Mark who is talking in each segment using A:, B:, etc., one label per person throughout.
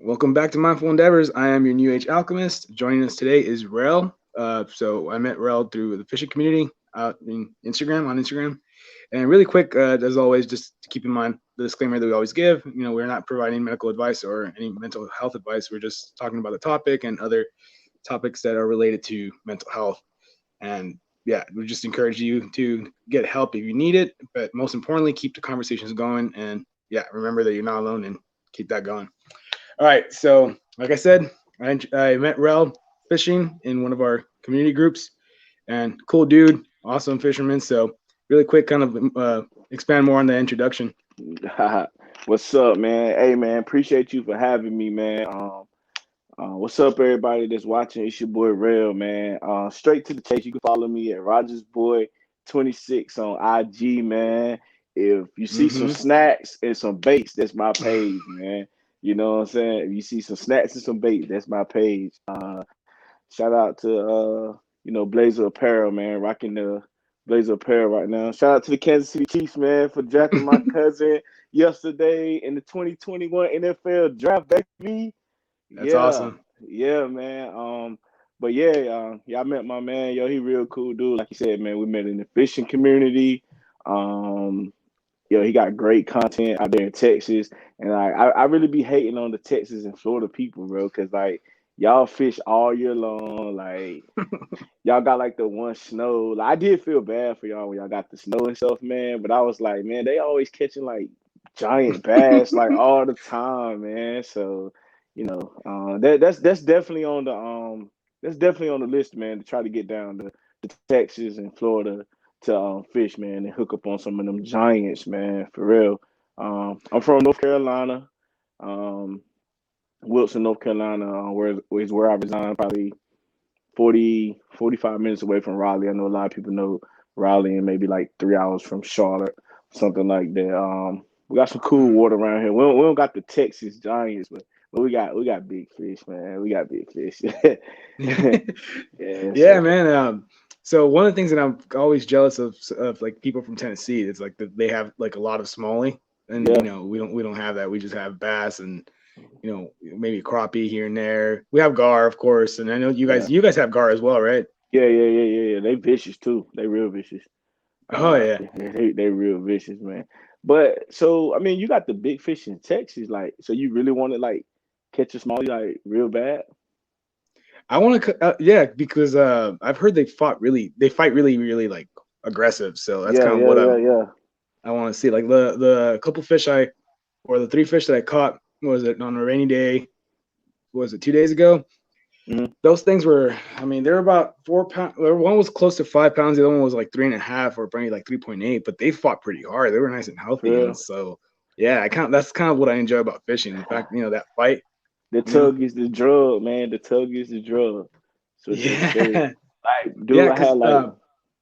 A: Welcome back to Mindful Endeavors. I am your New Age alchemist. Joining us today is Rel. So I met Rel through the fishing community out in Instagram on Instagram. And really quick, as always, just to keep in mind the disclaimer that we always give. We're not providing medical advice or any mental health advice. We're just talking about the topic and other topics that are related to mental health. And yeah, we just encourage you to get help if you need it. But most importantly, keep the conversations going. And yeah, remember that you're not alone and keep that going. All right. So, like I said, I met Rel fishing in one of our community groups, and cool dude, awesome fisherman. So, really quick, kind of expand more on the introduction.
B: What's up, man? Hey, man, appreciate you for having me, man. What's up, everybody that's watching? It's your boy Real, man. Straight to the chase. You can follow me at Rogers Boy 26 on IG, man. If you see some
A: Mm-hmm.
B: snacks and some baits, that's my page, man. You know what I'm saying? If you see some snacks and some baits, that's my page. Shout out to Blazer Apparel, man, rocking the Blazer Apparel right now. Shout out to the Kansas City Chiefs, man, for drafting my cousin yesterday in the 2021 NFL draft, baby.
A: That's
B: Yeah,
A: awesome.
B: yeah, man. But yeah, I met my man. Yo, he real cool dude. Like you said, man, we met in the fishing community. Um, he got great content out there in Texas, and I really be hating on the Texas and Florida people, bro, because like y'all fish all year long. Like y'all got like the one snow. Like, I did feel bad for y'all when y'all got the snow and stuff, man. But I was like, man, they always catching like giant bass like all the time, man. So that's definitely on the list, man, to try to get down to Texas and Florida to fish, man, and hook up on some of them giants, man, for real. I'm from North Carolina, um, Wilson, North Carolina, where I reside, probably 45 minutes away from Raleigh. I know a lot of people know Raleigh and maybe like 3 hours from Charlotte, something like that. We got some cool water around here. We don't got the Texas Giants, but we got big fish, man. We got big fish. Yeah,
A: Yeah,
B: so
A: man. So one of the things that I'm always jealous of like people from Tennessee is like that they have like a lot of smallie, and
B: yeah,
A: we don't have that. We just have bass and maybe crappie here and there. We have gar, of course, and I know you
B: yeah,
A: guys have gar as well, right?
B: yeah. They vicious too. They real vicious.
A: Oh yeah.
B: Yeah, they real vicious, man. But so I mean, you got the big fish in Texas, like so you really want to like catch a smallie like real bad?
A: I want to, yeah, because I've heard they fight really, really like aggressive. So that's
B: Yeah,
A: kind of
B: yeah,
A: what
B: yeah, yeah.
A: I want to see. Like the couple fish or the three fish that I caught, what was it on a rainy day? What was it 2 days ago?
B: Mhm.
A: Those things were, I mean, they're about 4 pounds. One was close to 5 pounds. The other one was like 3.5 or probably like 3.8. But they fought pretty hard. They were nice and
B: For
A: healthy, and
B: real.
A: so yeah, that's kind of what I enjoy about fishing. The fact, that fight,
B: The
A: you know.
B: tug is the drug, man. The tug is the drug. That's what they say.
A: Yeah,
B: Like,
A: yeah.
B: dude, I
A: Cause
B: had like,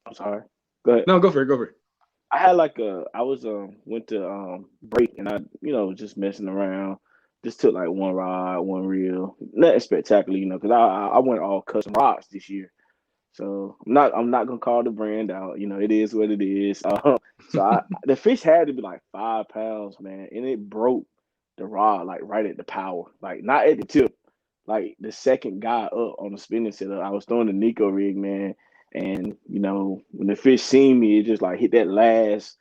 B: I'm sorry. Go ahead.
A: no, go for it, go for it.
B: I had like I was went to break and I just messing around. Just took like one rod, one reel. Nothing spectacular, because I went all custom rods this year. So I'm not gonna call the brand out. It is what it is. So the fish had to be like 5 pounds, man, and it broke the rod like right at the power, like not at the tip, like the second guy up on the spinning setup. I was throwing the Nico rig, man, and when the fish seen me, it just like hit that last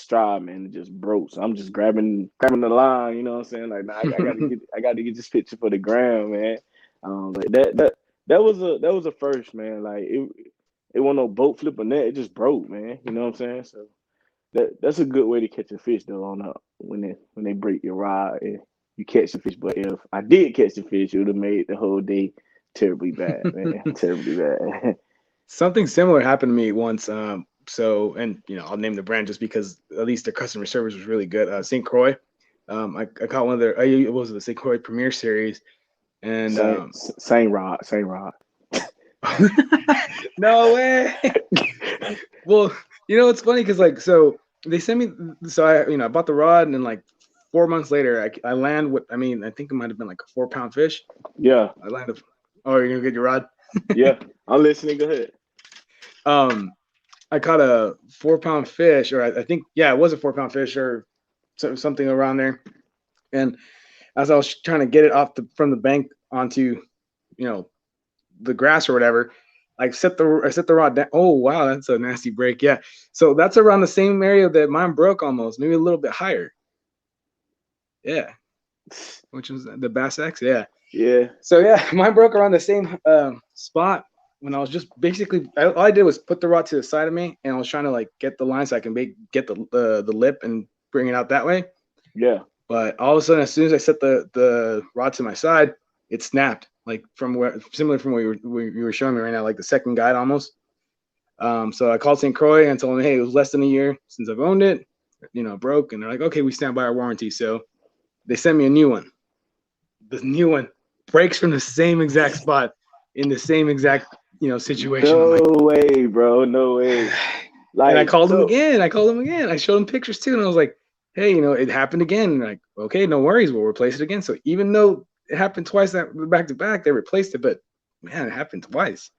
B: stride, man. It just broke. So I'm just grabbing the line. You know what I'm saying? Like, nah, I got to get this picture for the ground, man. But that was a first, man. Like it wasn't no boat flip or net. It just broke, man. You know what I'm saying? So that's a good way to catch a fish though. On when they break your rod and you catch the fish. But if I did catch the fish, it would have made the whole day terribly bad, man. Terribly bad.
A: Something similar happened to me once. So, and I'll name the brand just because at least their customer service was really good. St. Croix. I caught one of their. It was the St. Croix Premier Series, and
B: Same rod.
A: no way. Well, it's funny because like so they sent me. So I bought the rod, and then like 4 months later, I land what I mean. I think it might have been like a 4 pound fish.
B: Yeah,
A: I landed. Oh, you're gonna get your rod.
B: yeah. I'm listening. Go ahead.
A: um, I caught a 4 pound fish, or I think, yeah, it was a 4 pound fish or something around there. And as I was trying to get it off from the bank onto, you know, the grass or whatever. I set the rod down. Oh wow, that's a nasty break. Yeah, so that's around the same area that mine broke almost, maybe a little bit higher. Yeah, which was the Bass X. Yeah.
B: Yeah.
A: So yeah, mine broke around the same spot when I was just basically all I did was put the rod to the side of me, and I was trying to like get the line so I can get the lip and bring it out that way.
B: Yeah.
A: But all of a sudden, as soon as I set the rod to my side, it snapped. Like from where similar from what you were showing me right now, like the second guide almost. So I called St. Croix and told them, hey, it was less than a year since I've owned it, broke, and they're like, okay, we stand by our warranty. So they sent me a new one. The new one breaks from the same exact spot in the same exact situation. I'm
B: No
A: like,
B: way, bro. No way.
A: and I
B: Like,
A: called them
B: so
A: again. I showed them pictures too, and I was like, hey, it happened again. And like, okay, no worries, we'll replace it again. So even though it happened twice that back to back, they replaced it. But man, it happened twice.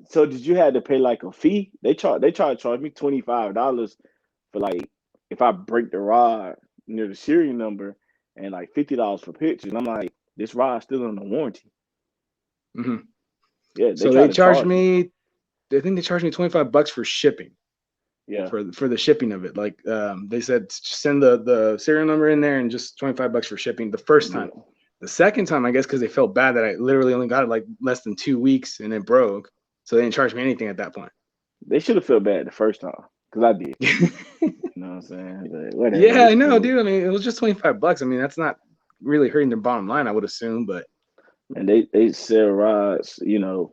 B: so did you have to pay like a fee? They try to charge me $25 for like if I break the rod near the serial number and like $50 for pictures. And I'm like, this rod's still under warranty.
A: Hmm.
B: Yeah, they
A: So
B: try
A: they
B: to
A: charged
B: charge me.
A: me. I think they charged me $25 for shipping.
B: Yeah.
A: For the shipping of it. Like they said, just send the serial number in there and just $25 for shipping the first time.
B: Yeah.
A: The second time, I guess, because they felt bad that I literally only got it like less than 2 weeks and it broke, so they didn't charge me anything at that point.
B: They should have felt bad the first time. Cause I did. You know what I'm saying? But whatever,
A: Yeah, I
B: it's
A: know,
B: cool.
A: dude. I mean, it was just $25. I mean, that's not really hurting their bottom line, I would assume, but
B: And they sell rods, you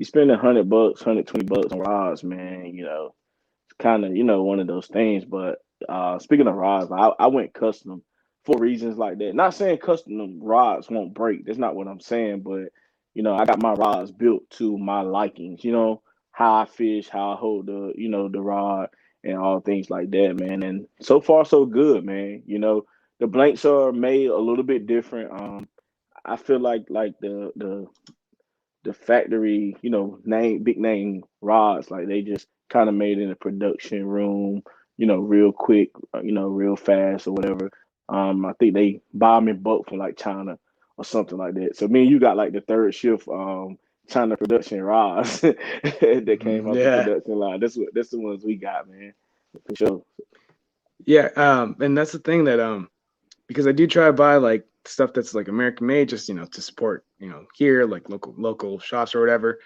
B: spend $100, $120 on rods, man, it's kind of, one of those things. But speaking of rods, I went custom for reasons like that. Not saying custom rods won't break. That's not what I'm saying. But I got my rods built to my likings. How I fish, how I hold the rod, and all things like that, man. And so far, so good, man. The blanks are made a little bit different. I feel like the factory, name big name rods, like they just kind of made in a production room, real quick, real fast or whatever. I think they buy them in bulk from like China or something like that. So me and you got like the third shift China production rods that came off the
A: yeah,
B: production line. That's the ones we got, man, for sure.
A: yeah. And that's the thing that because I do try to buy like stuff that's like American made, just to support here like local shops or whatever.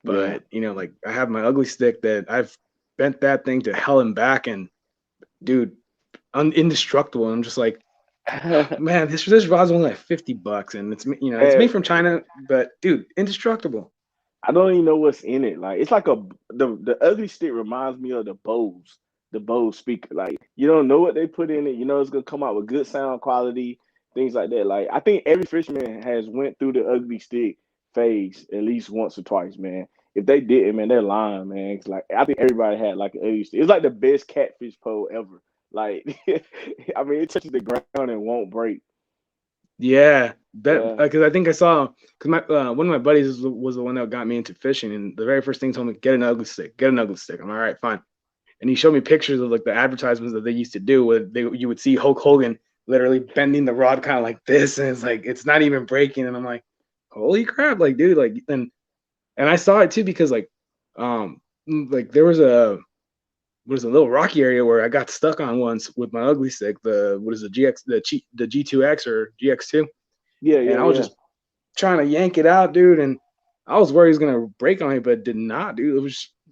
B: Yeah.
A: But like I have my ugly stick that I've bent that thing to hell and back, and dude, indestructible. And I'm just like, man, this rod's only like $50, and it's
B: Eh,
A: made from China, but dude, indestructible.
B: I don't even know what's in it. Like it's like the ugly stick reminds me of the Bose speaker. Like you don't know what they put in it. You know it's gonna come out with good sound quality, things like that. Like I think every fisherman has went through the ugly stick phase at least once or twice, man. If they didn't, man, they're lying, man. It's like I think everybody had like an ugly stick. It's like the best catfish pole ever. Like I mean, it touches the ground and won't break.
A: Yeah, that
B: Yeah,
A: because I think I saw because my one of my buddies was the one that got me into fishing, and the very first thing he told me, get an ugly stick, get an ugly stick. I'm all right, fine. And he showed me pictures of like the advertisements that they used to do, where you would see Hulk Hogan literally bending the rod kind of like this, and it's like it's not even breaking, and I'm like, holy crap, like dude, like and I saw it too because like there was a little rocky area where I got stuck on once with my ugly stick, the what is the GX the G2X or GX2,
B: yeah,
A: and
B: yeah,
A: I was
B: yeah.
A: just trying to yank it out, dude, and I was worried it was gonna break on me, but it did not, dude.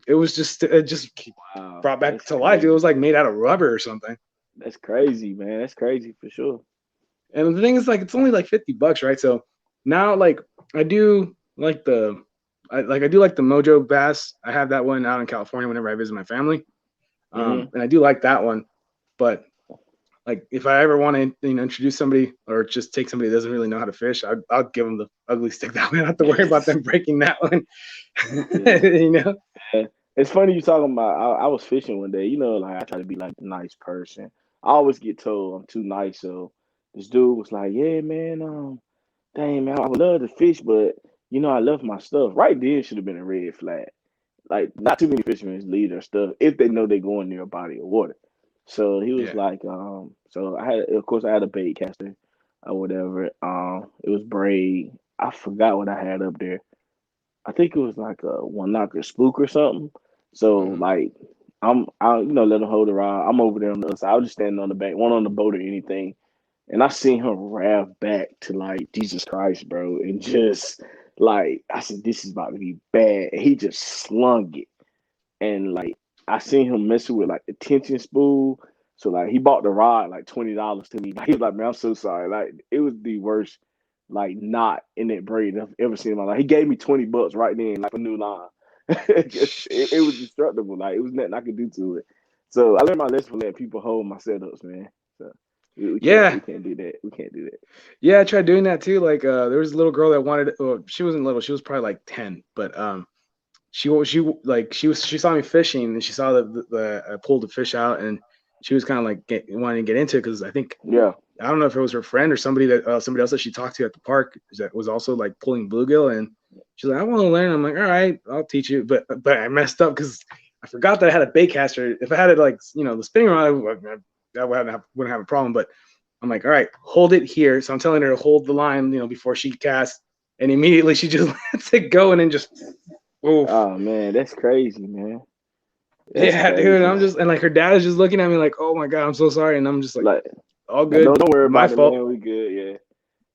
A: It was just it just
B: Wow,
A: brought back
B: that's
A: to life. It
B: crazy.
A: was like made out of rubber or something.
B: That's crazy, man. That's crazy for sure.
A: And the thing is, like, it's only like $50, right? So now, like, I do like I do like the Mojo Bass. I have that one out in California whenever I visit my family,
B: Hmm.
A: and I do like that one. But like, if I ever want to, introduce somebody or just take somebody that doesn't really know how to fish, I'll give them the ugly stick. That way, I don't have to worry about them breaking that one.
B: Yeah.
A: you know?
B: Yeah. It's funny you talking about. I was fishing one day. Like I try to be like the nice person. I always get told I'm too nice. So this dude was like, "Yeah, man. Dang, man, I would love to fish, but I love my stuff." Right then should have been a red flag. Like not too many fishermen leave their stuff if they know they're going near a body of water. So he was
A: Yeah.
B: like, so I had, of course, I had a bait caster. or whatever. It was braid. I forgot what I had up there. I think it was like a one knocker spook or something. So
A: Mhm.
B: like I let him hold the rod. I'm over there on the other side. I was just standing on the bank, one on the boat or anything. And I seen him rev back to like Jesus Christ, bro. And just like I said, this is about to be bad. And he just slung it. And like I seen him messing with like the tension spool. So like he bought the rod like $20 to me. He was like, man, I'm so sorry. Like it was the worst like knot in that braid I've ever seen in my life. He gave me $20 right then, like a new line. It was destructible. Like it was nothing I could do to it. So I learned my lesson for letting people hold my setups, man. So we can't
A: Yeah,
B: we can't do that. We can't do that.
A: yeah, I tried doing that too. Like, there was a little girl that wanted. Well, she wasn't little. She was probably like 10, but she saw me fishing and she saw the I pulled the fish out and she was kind of like wanting to get into it because I think
B: Yeah.
A: I don't know if it was her friend or somebody else that she talked to at the park that was also like pulling bluegill, and she's like, I want to learn. I'm like, all right, I'll teach you, but I messed up because I forgot that I had a bait caster. If I had it like the spinning rod, I wouldn't have a problem. But I'm like, all right, hold it here. So I'm telling her to hold the line, before she casts, and immediately she just lets it go and then just oof.
B: Oh man, that's crazy, man. That's
A: Yeah, dude.
B: crazy.
A: And like her dad is just looking at me like, oh my god, I'm so sorry, and I'm just like,
B: Like,
A: all
B: like don't
A: good,
B: don't worry
A: my
B: about it,
A: fault.
B: man. We good. Yeah.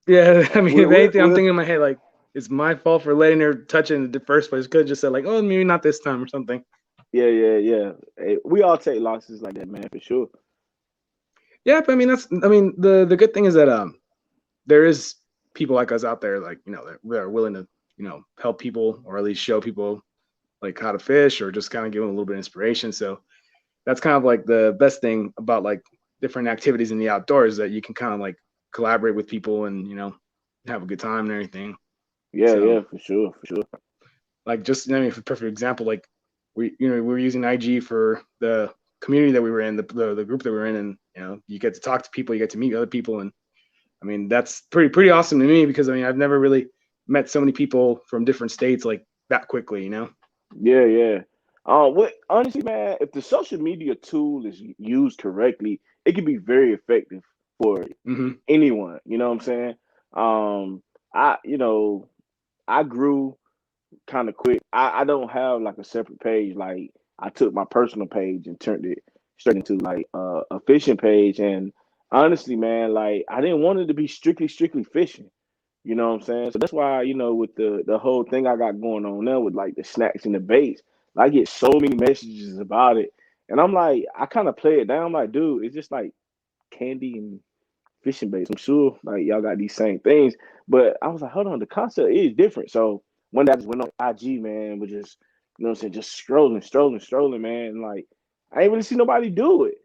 A: Yeah, I mean,
B: We
A: if
B: we
A: anything, I'm
B: we
A: thinking in my head like it's my fault for letting her touch it in the first place. Could have just said like, oh, maybe not this time or something.
B: yeah. Hey, we all take losses like that, man, for sure.
A: Yeah, but I mean I mean the good thing is that there is people like us out there like that are willing to help people or at least show people like how to fish or just kind of give them a little bit of inspiration. So that's kind of like the best thing about like different activities in the outdoors that you can kind of like collaborate with people and have a good time and everything. So
B: Yeah, for sure, for sure.
A: like just I mean, for a perfect example, like we were using IG for the community that we were in, the group that we were in, and you get to talk to people, you get to meet other people, and I mean that's pretty awesome to me because I mean I've never really met so many people from different states like that quickly.
B: Yeah. What honestly, man, if the social media tool is used correctly, it can be very effective for
A: Hmm.
B: anyone. You know what I'm saying? Um, I grew kind of quick. I don't have like a separate page. Like I took my personal page and turned it straight into like a fishing page. And honestly, man, like I didn't want it to be strictly fishing. You know what I'm saying? So that's why, with the whole thing I got going on now with like the snacks and the baits, I get so many messages about it. And I'm like, I kind of play it down. I'm like, dude, it's just like candy and fishing baits. I'm sure like y'all got these same things. But I was like, hold on, the concept is different. So one day I just went on IG, man, was just, what I'm saying, just strolling, man. And like I ain't really see nobody do it.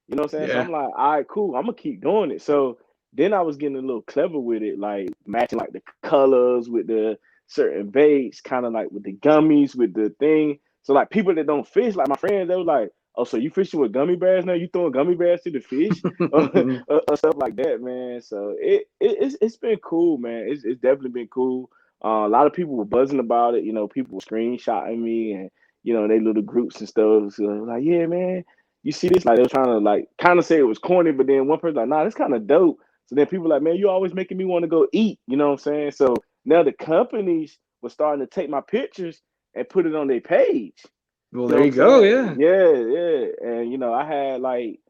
B: You know what I'm saying? So
A: Yeah.
B: I'm like, all right, cool. I'm gonna keep doing it. So then I was getting a little clever with it, like matching like the colors with the certain baits, kind of like with the gummies with the thing. So like people that don't fish, like my friends, they were like, "Oh, so you fishing with gummy bears now? You throwing gummy bears to the fish or stuff like that, man." So it's been cool, man. It's definitely been cool. A lot of people were buzzing about it. People were screenshotting me and they little groups and stuff. So like, yeah, man, you see this? Like they were trying to like kind of say it was corny, but then one person like, nah, that's kind of dope. So then people like, man, you always making me want to go eat. You know what I'm saying? So now the companies were starting to take my pictures and put it on their page.
A: Well,
B: You know
A: there
B: what
A: you
B: I'm
A: go.
B: saying?
A: Yeah.
B: Yeah. And I had like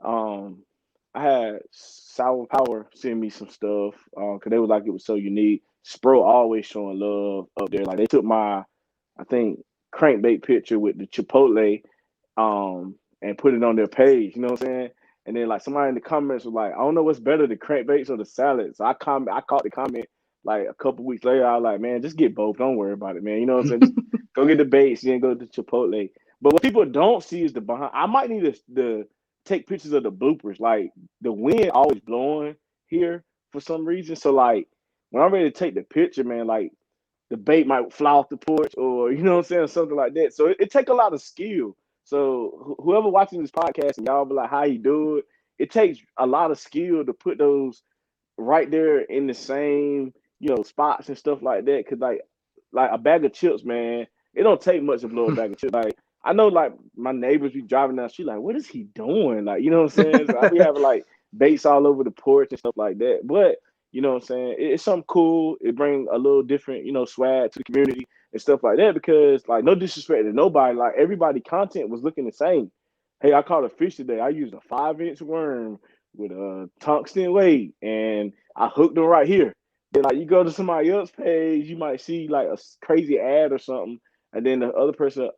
B: um I had Sour Power send me some stuff because they were like it was so unique. Spro always showing love up there. Like they took my I think crankbait picture with the Chipotle and put it on their page. You know what I'm saying? And then like somebody in the comments was like, I don't know what's better, the crankbaits or the salad. So I caught the comment like a couple weeks later. I was like, man, just get both. Don't worry about it, man. You know what I'm saying? Just go get the baits, then go to Chipotle. But what people don't see is the behind. I might need to take pictures of the bloopers. Like the wind always blowing here for some reason. So like when I'm ready to take the picture, man, like the bait might fly off the porch or you know what I'm saying, something like that. So it take a lot of skill. So whoever watching this podcast and y'all be like, how you do it? It takes a lot of skill to put those right there in the same spots and stuff like that. Cause like a bag of chips, man, it don't take much to blow a bag of chips. Like I know like my neighbors be driving down, she like, what is he doing? Like, you know what I'm saying? So I be having like baits all over the porch and stuff like that. But you know what I'm saying? It's something cool. It bring a little different, swag to the community and stuff like that. Because like no disrespect to nobody, like everybody content was looking the same. Hey, I caught a fish today. I used a 5-inch worm with a tungsten weight, and I hooked them right here. Then like you go to somebody else's page, you might see like a crazy ad or something, and then the other person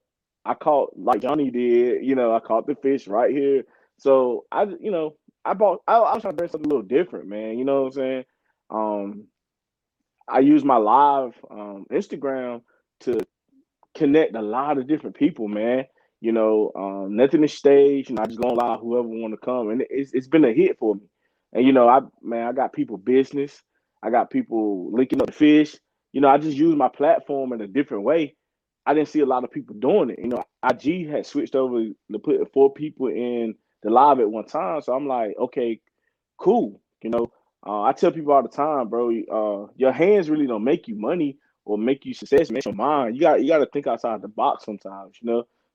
B: I caught like Johnny did. I caught the fish right here. So I was trying to bring something a little different, man. You know what I'm saying? Um, I use my live Instagram to connect a lot of different people, man. Nothing is staged. I just gonna allow whoever want to come, and it's been a hit for me. And I got people business. I got people linking up the fish. I just use my platform in a different way. I didn't see a lot of people doing it. IG had switched over to put 4 people in the live at one time, so I'm like, okay, cool. I tell people all the time, bro. Your hands really don't make you money or make you success, make your mind. You got to think outside the box sometimes.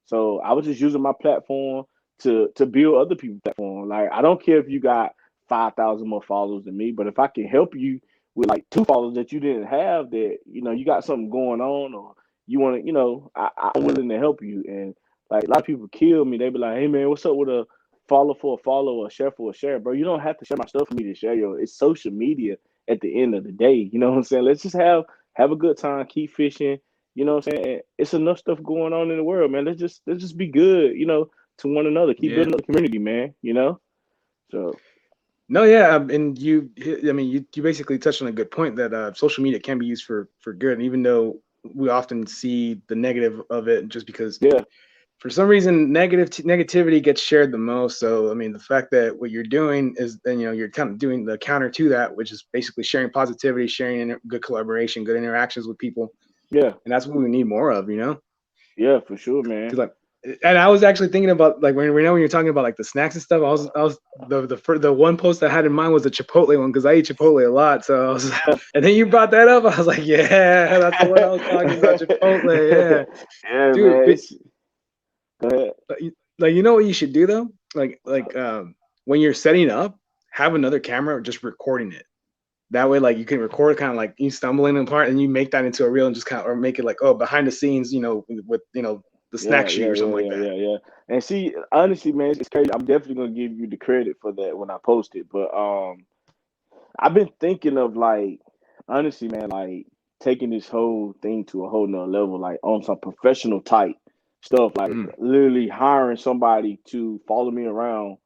B: So I was just using my platform to build other people's platform. Like I don't care if you got 5,000 more followers than me, but if I can help you with like 2 followers that you didn't have, that you got something going on, or you want to, I'm willing to help you. And like a lot of people kill me. They be like, hey man, what's up with a follow for a follow or share for a share, bro? You don't have to share my stuff for me to share your. It's social media at the end of the day. You know what I'm saying? Let's just have a good time, keep fishing. You know what I'm saying? It's enough stuff going on in the world, man. Let's just be good, to one another. Keep
A: Yeah.
B: building up the community, man. So
A: No, yeah, and I mean, you basically touched on a good point that social media can be used for good, and even though we often see the negative of it, just because
B: yeah,
A: for some reason negativity gets shared the most. So I mean, the fact that what you're doing is, then you're kind of doing the counter to that, which is basically sharing positivity, sharing good collaboration, good interactions with people,
B: yeah,
A: and that's what we need more of.
B: yeah, for sure, man.
A: Cause like, and I was actually thinking about like when you're talking about like the snacks and stuff. I was the one post I had in mind was the Chipotle one because I eat Chipotle a lot. So I was,
B: Yeah,
A: and then you brought that up. I was like, yeah, that's the one I was talking about, Chipotle. Yeah,
B: yeah,
A: dude.
B: man. It's go ahead.
A: Like you know what you should do though? When you're setting up, have another camera just recording it. That way, like you can record kind of like you stumbling apart, and you make that into a reel and just kind of, or make it like, oh, behind the scenes, with the snack
B: Yeah,
A: sheet
B: yeah,
A: or something
B: yeah,
A: like
B: yeah,
A: that.
B: yeah, yeah. And see, honestly, man, it's crazy. I'm definitely gonna give you the credit for that when I post it. But I've been thinking of like, honestly, man, like taking this whole thing to a whole nother level, like on some professional type stuff, like
A: Mm,
B: literally hiring somebody to follow me around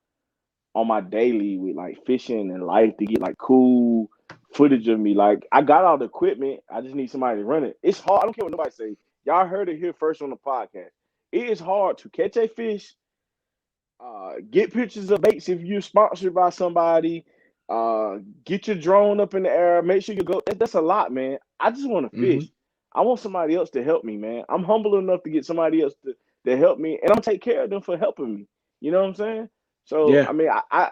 B: on my daily with like fishing and life to get like cool footage of me. Like I got all the equipment, I just need somebody to run it. It's hard. I don't care what nobody say. Y'all heard it here first on the podcast. It is hard to catch a fish, get pictures of baits if you're sponsored by somebody. Get your drone up in the air. Make sure you go. That's a lot, man. I just want to
A: hmm
B: fish. I want somebody else to help me, man. I'm humble enough to get somebody else to help me, and I'm gonna take care of them for helping me. You know what I'm saying? So
A: Yeah.
B: I mean, I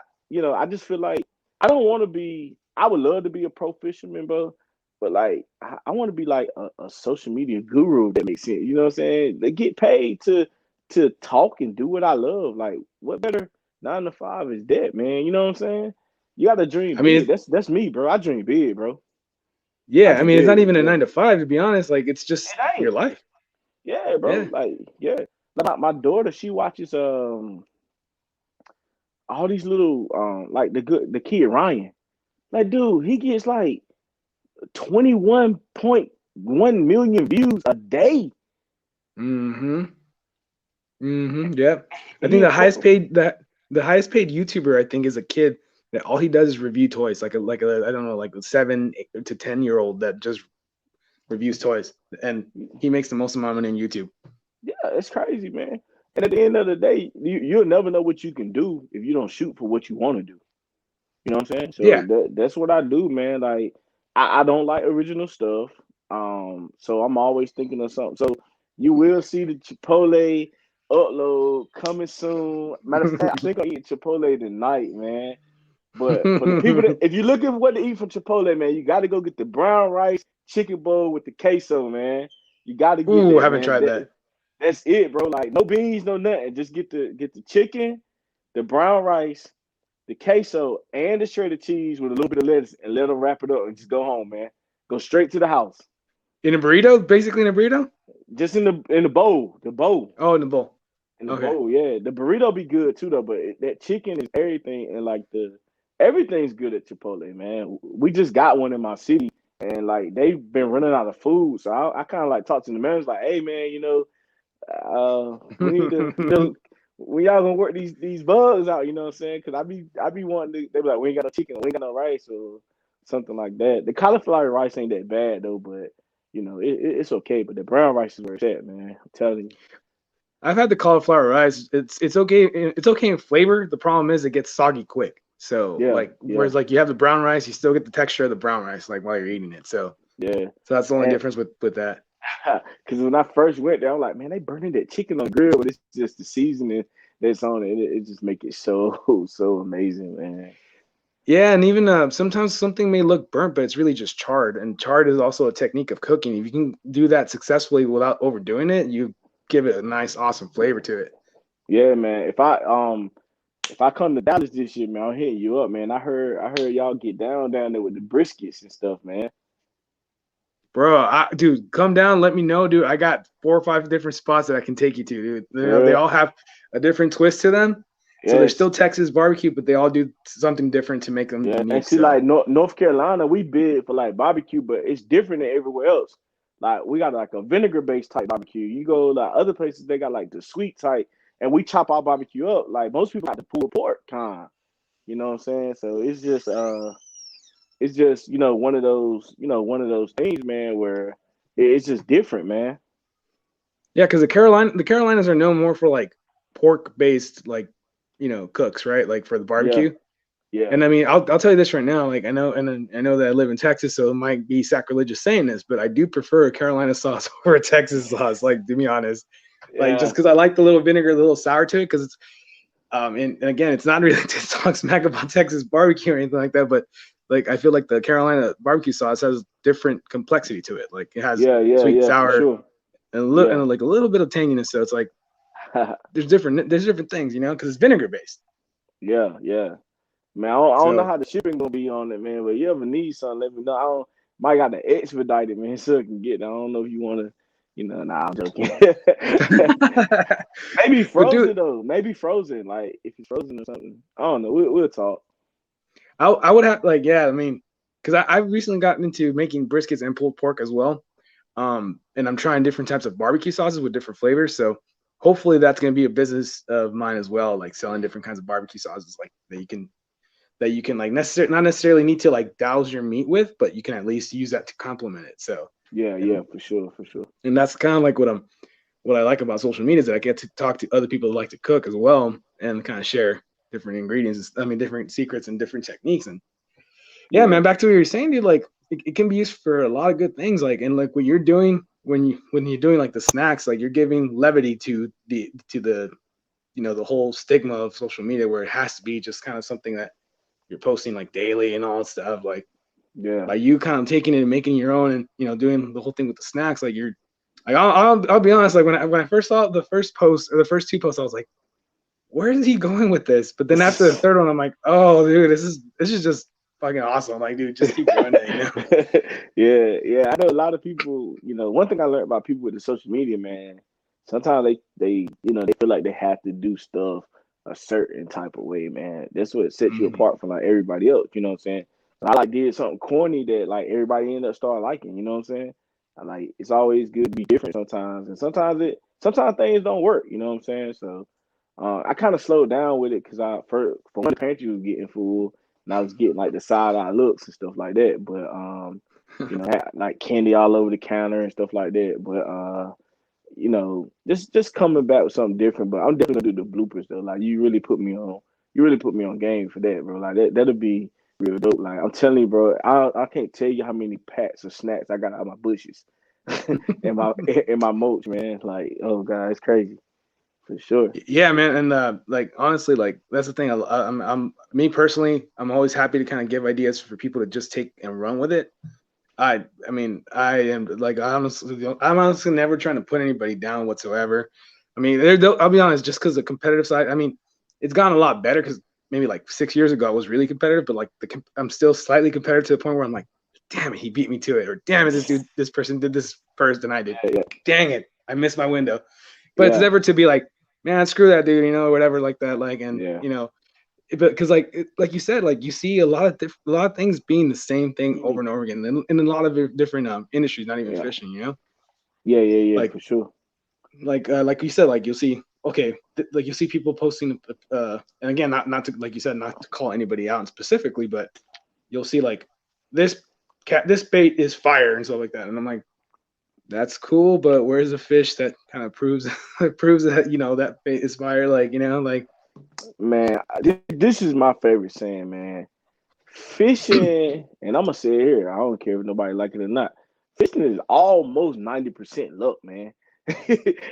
B: just feel like I don't want to be. I would love to be a pro fisherman, bro. But like, I want to be like a social media guru. If that makes sense. You know what I'm saying? They get paid to talk and do what I love. Like, what better 9 to 5 is that, man? You know what I'm saying? You got to dream
A: I mean,
B: big. That's me, bro. I dream big, bro. I
A: yeah. I
B: dream
A: mean, it's not
B: big.
A: even a
B: Yeah,
A: 9 to 5 to be honest. Like it's just
B: it
A: your
B: ain't.
A: life.
B: Yeah, bro.
A: Yeah.
B: Like, yeah. Like my daughter, she watches all these little like the kid Ryan. Like, dude, he gets like 21.1 million views a day.
A: Mm-hmm. Yeah. I think
B: He in Florida.
A: the highest paid YouTuber I think is a kid that all he does is review toys, like a I don't know, like a 7 to 10 year old that just reviews toys, and he makes the most amount of money on YouTube.
B: Yeah, it's crazy, man. And at the end of the day, you'll never know what you can do if you don't shoot for what you want to do. You know what I'm saying? So
A: Yeah.
B: that's what I do, man. Like I don't like original stuff. So I'm always thinking of something. So you will see the Chipotle upload coming soon. Matter of fact, I think I'll eat Chipotle tonight, man. But for the people that, if you're looking for what to eat from Chipotle, man, you got to go get the brown rice chicken bowl with the queso, man. You got to get
A: Ooh,
B: that,
A: haven't
B: man.
A: tried that.
B: That's it, bro. Like no beans, no nothing. Just get the chicken, the brown rice, the queso and the shredded cheese with a little bit of lettuce, and let them wrap it up and just go home, man. Go straight to the house.
A: In a burrito, basically in a burrito.
B: Just in the bowl, the bowl.
A: Oh, in the bowl.
B: In the
A: Okay.
B: bowl, yeah. The burrito be good too, though. But that chicken is everything, and like the everything's good at Chipotle, man. We just got one in my city, and like they've been running out of food, so I kind of like talked to the managers, like, hey, man, we need to, when y'all gonna work these bugs out, you know what I'm saying? Because I be wanting to. They be like, we ain't got no chicken, we ain't got no rice, or something like that. The cauliflower rice ain't that bad though, but it's okay. But the brown rice is where it's at, man. I'm telling you.
A: I've had the cauliflower rice. It's okay. It's okay in flavor. The problem is it gets soggy quick. So
B: Yeah,
A: like,
B: yeah,
A: whereas like you have the brown rice, you still get the texture of the brown rice like while you're eating it.
B: yeah.
A: So that's the only
B: And
A: difference with that.
B: because when I first went there, I'm like, man, they burning that chicken on the grill, but it's just the seasoning that's on it. It just make it so so amazing, man.
A: Yeah, and even sometimes something may look burnt, but it's really just charred. And charred is also a technique of cooking. If you can do that successfully without overdoing it, you give it a nice, awesome flavor to it.
B: Yeah, man. If I come to Dallas this year, man, I'll hit you up, man. I heard y'all get down there with the briskets and stuff, man.
A: Bro, dude, come down. Let me know, dude. I got 4 or 5 different spots that I can take you to, dude.
B: For
A: They
B: real?
A: all have a different twist to them. So they're
B: Yes.
A: still Texas barbecue, but they all do something different to make them
B: Yeah, and
A: unique.
B: see,
A: So,
B: like North Carolina, we big for like barbecue, but it's different than everywhere else. Like we got like a vinegar based type barbecue. You go like other places, they got like the sweet type, and we chop our barbecue up. Like most people got the pulled pork kind. You know what I'm saying? So it's just one of those things, man, where it's just different, man.
A: yeah, because the Carolinas are known more for like pork based, like, cooks, right? Like for the
B: Yeah,
A: barbecue.
B: yeah,
A: And I mean, I'll tell you this right now. Like I know, and I know that I live in Texas, so it might be sacrilegious saying this, but I do prefer a Carolina sauce over a Texas sauce. Like to be honest, like just
B: yeah,
A: because I like the little vinegar, the little sour to it, because it's and again, it's not really to talk smack about Texas barbecue or anything like that, but like I feel like the Carolina barbecue sauce has different complexity to it. Like it has
B: yeah, yeah,
A: sweet,
B: yeah, for
A: sour,
B: sure.
A: and
B: Yeah.
A: and like a little bit of tanginess. So it's like there's different things, because it's vinegar based.
B: Yeah, yeah. Man, I don't know
A: So
B: how the shipping gonna be on it, man. But you ever need something, let me know. I don't might got to expedite it, man, so I can get it. I don't know if you wanna, nah, I'm joking. Maybe
A: but dude,
B: frozen though. Maybe frozen. Like if it's frozen or something. I don't know. We'll talk.
A: I would have like, yeah, I mean, because I've recently gotten into making briskets and pulled pork as well. And I'm trying different types of barbecue sauces with different flavors. So hopefully that's going to be a business of mine as well, like selling different kinds of barbecue sauces, like that you can like not necessarily need to like douse your meat with, but you can at least use that to complement it. So
B: Yeah,
A: and
B: yeah, for sure, for sure.
A: and that's kind of like what I like about social media is that I get to talk to other people that like to cook as well and kind of share different ingredients. I mean, different secrets and different techniques. And yeah,
B: Yeah,
A: man, back to what you were saying, dude. Like it can be used for a lot of good things. Like and like what you're doing when you're doing like the snacks, like you're giving levity to the the whole stigma of social media where it has to be just kind of something that you're posting like daily and all that stuff. Like
B: yeah,
A: by you kind of taking it and making your own and doing the whole thing with the snacks, like you're like I'll be honest, like when I first saw the first post or the first 2 posts, I was like, where is he going with this? But then after the third one, I'm like, oh dude, this is just fucking awesome. Like, dude, just keep doing it.
B: yeah, yeah. I know a lot of people. One thing I learned about people with the social media, man. Sometimes they feel like they have to do stuff a certain type of way, man. That's what sets you
A: Mhm.
B: apart from like everybody else. You know what I'm saying? I like did something corny that like everybody ended up start liking. You know what I'm saying? I like it's always good to be different sometimes, and sometimes things don't work. You know what I'm saying? So I kind of slowed down with it because for one, the pantry was getting full, and I was getting like the side eye looks and stuff like that. But I had like candy all over the counter and stuff like that. But just coming back with something different. But I'm definitely gonna do the bloopers though. Like you really put me on game for that, bro. Like that'll be real dope. Like I'm telling you, bro, I can't tell you how many packs of snacks I got out of my bushes in my mulch, man. Like, oh god, it's crazy for sure.
A: Yeah, man, and like honestly, like that's the thing. I'm me personally, I'm always happy to kind of give ideas for people to just take and run with it. I mean, I am like I'm honestly never trying to put anybody down whatsoever. I mean, I'll be honest, just because the competitive side, I mean, it's gotten a lot better because maybe like 6 years ago I was really competitive, but like I'm still slightly competitive to the point where I'm like, damn it, he beat me to it, or damn it, this person did this first than I did.
B: Yeah,
A: Dang it, I missed my window. But it's
B: yeah,
A: never to be like, man, screw that dude, or whatever like that. Like, and
B: yeah.
A: but because like you said, like you see a lot of things being the same thing over and over again, in a lot of different industries, not even
B: Yeah,
A: fishing.
B: yeah,
A: Like
B: for sure.
A: like you said, like you'll see, okay, like you'll see people posting, and again, not to, like you said, not to call anybody out specifically, but you'll see like this this bait is fire and stuff like that, and I'm like, that's cool, but where's the fish that kind of proves proves that that bait is fire, like like
B: Man, this is my favorite saying, man. Fishing, and I'm gonna say it here. I don't care if nobody like it or not. Fishing is almost 90% luck, man.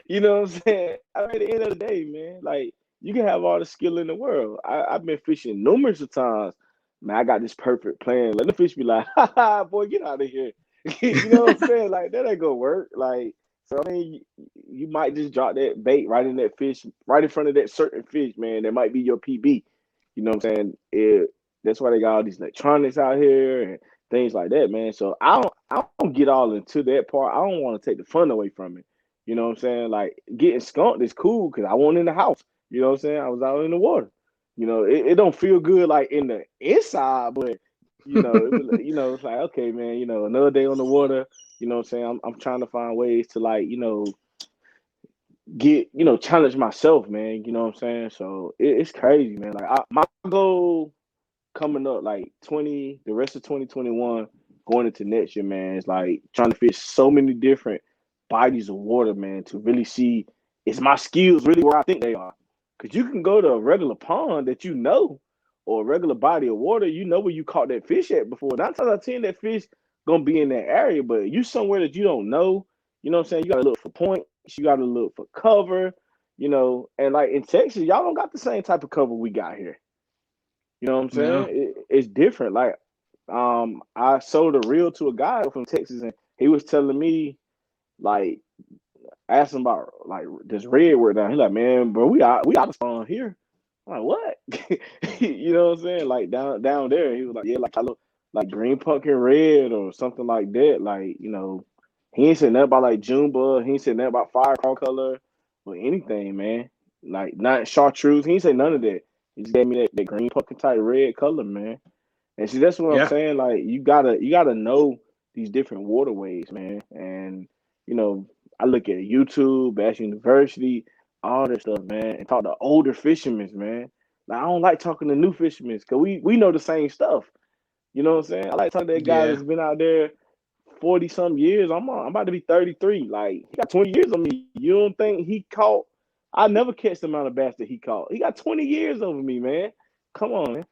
B: You know what I'm saying? I mean, at the end of the day, man, like you can have all the skill in the world. I've been fishing numerous of times. Man, I got this perfect plan. Let the fish be like, ha ha, boy, get out of here. You know what I'm saying? Like that ain't gonna work. Like, so I mean, you might just drop that bait right in that fish, right in front of that certain fish, man. That might be your PB. You know what I'm saying? That's why they got all these electronics out here and things like that, man. So I don't get all into that part. I don't want to take the fun away from it. You know what I'm saying? Like getting skunked is cool because I wasn't in the house. You know what I'm saying? I was out in the water. It don't feel good like in the inside, but it's like okay, man. Another day on the water. You know what I'm saying? I'm trying to find ways to like get challenge myself, man. You know what I'm saying? So it's crazy, man. Like my goal coming up like the rest of 2021 going into next year, man, is like trying to fish so many different bodies of water, man, to really see is my skills really where I think they are. Because you can go to a regular pond that or a regular body of water, where you caught that fish at before. 9 times out of 10, that fish gonna be in that area, but you somewhere that you don't know, you know what I'm saying? You gotta look for points, you gotta look for cover, and like in Texas, y'all don't got the same type of cover we got here. You know what I'm saying?
A: no,
B: It's different. Like, I sold a reel to a guy from Texas, and he was telling me, like, asked him about like this redwood down. He's like, man, bro, we out of spawn here. I'm like, what? You know what I'm saying? Like down there, he was like, yeah, like I look like green pumpkin red or something like that. Like, he ain't said nothing about like June bug. He ain't said nothing about firecrawl color or anything, man. Like not chartreuse. He ain't say none of that. He just gave me that green pumpkin type red color, man. And see, that's what I'm
A: yeah,
B: saying. Like you gotta know these different waterways, man. And I look at YouTube, Bass University, all that stuff, man, and talk to older fishermen, man. Like I don't like talking to new fishermen because we know the same stuff. You know what I'm saying? I like talking to that guy
A: yeah,
B: that's been out there 40 some years. I'm about to be 33. Like he got 20 years on me. You don't think he caught? I never catch the amount of bass that he caught. He got 20 years over me, man. Come on, man.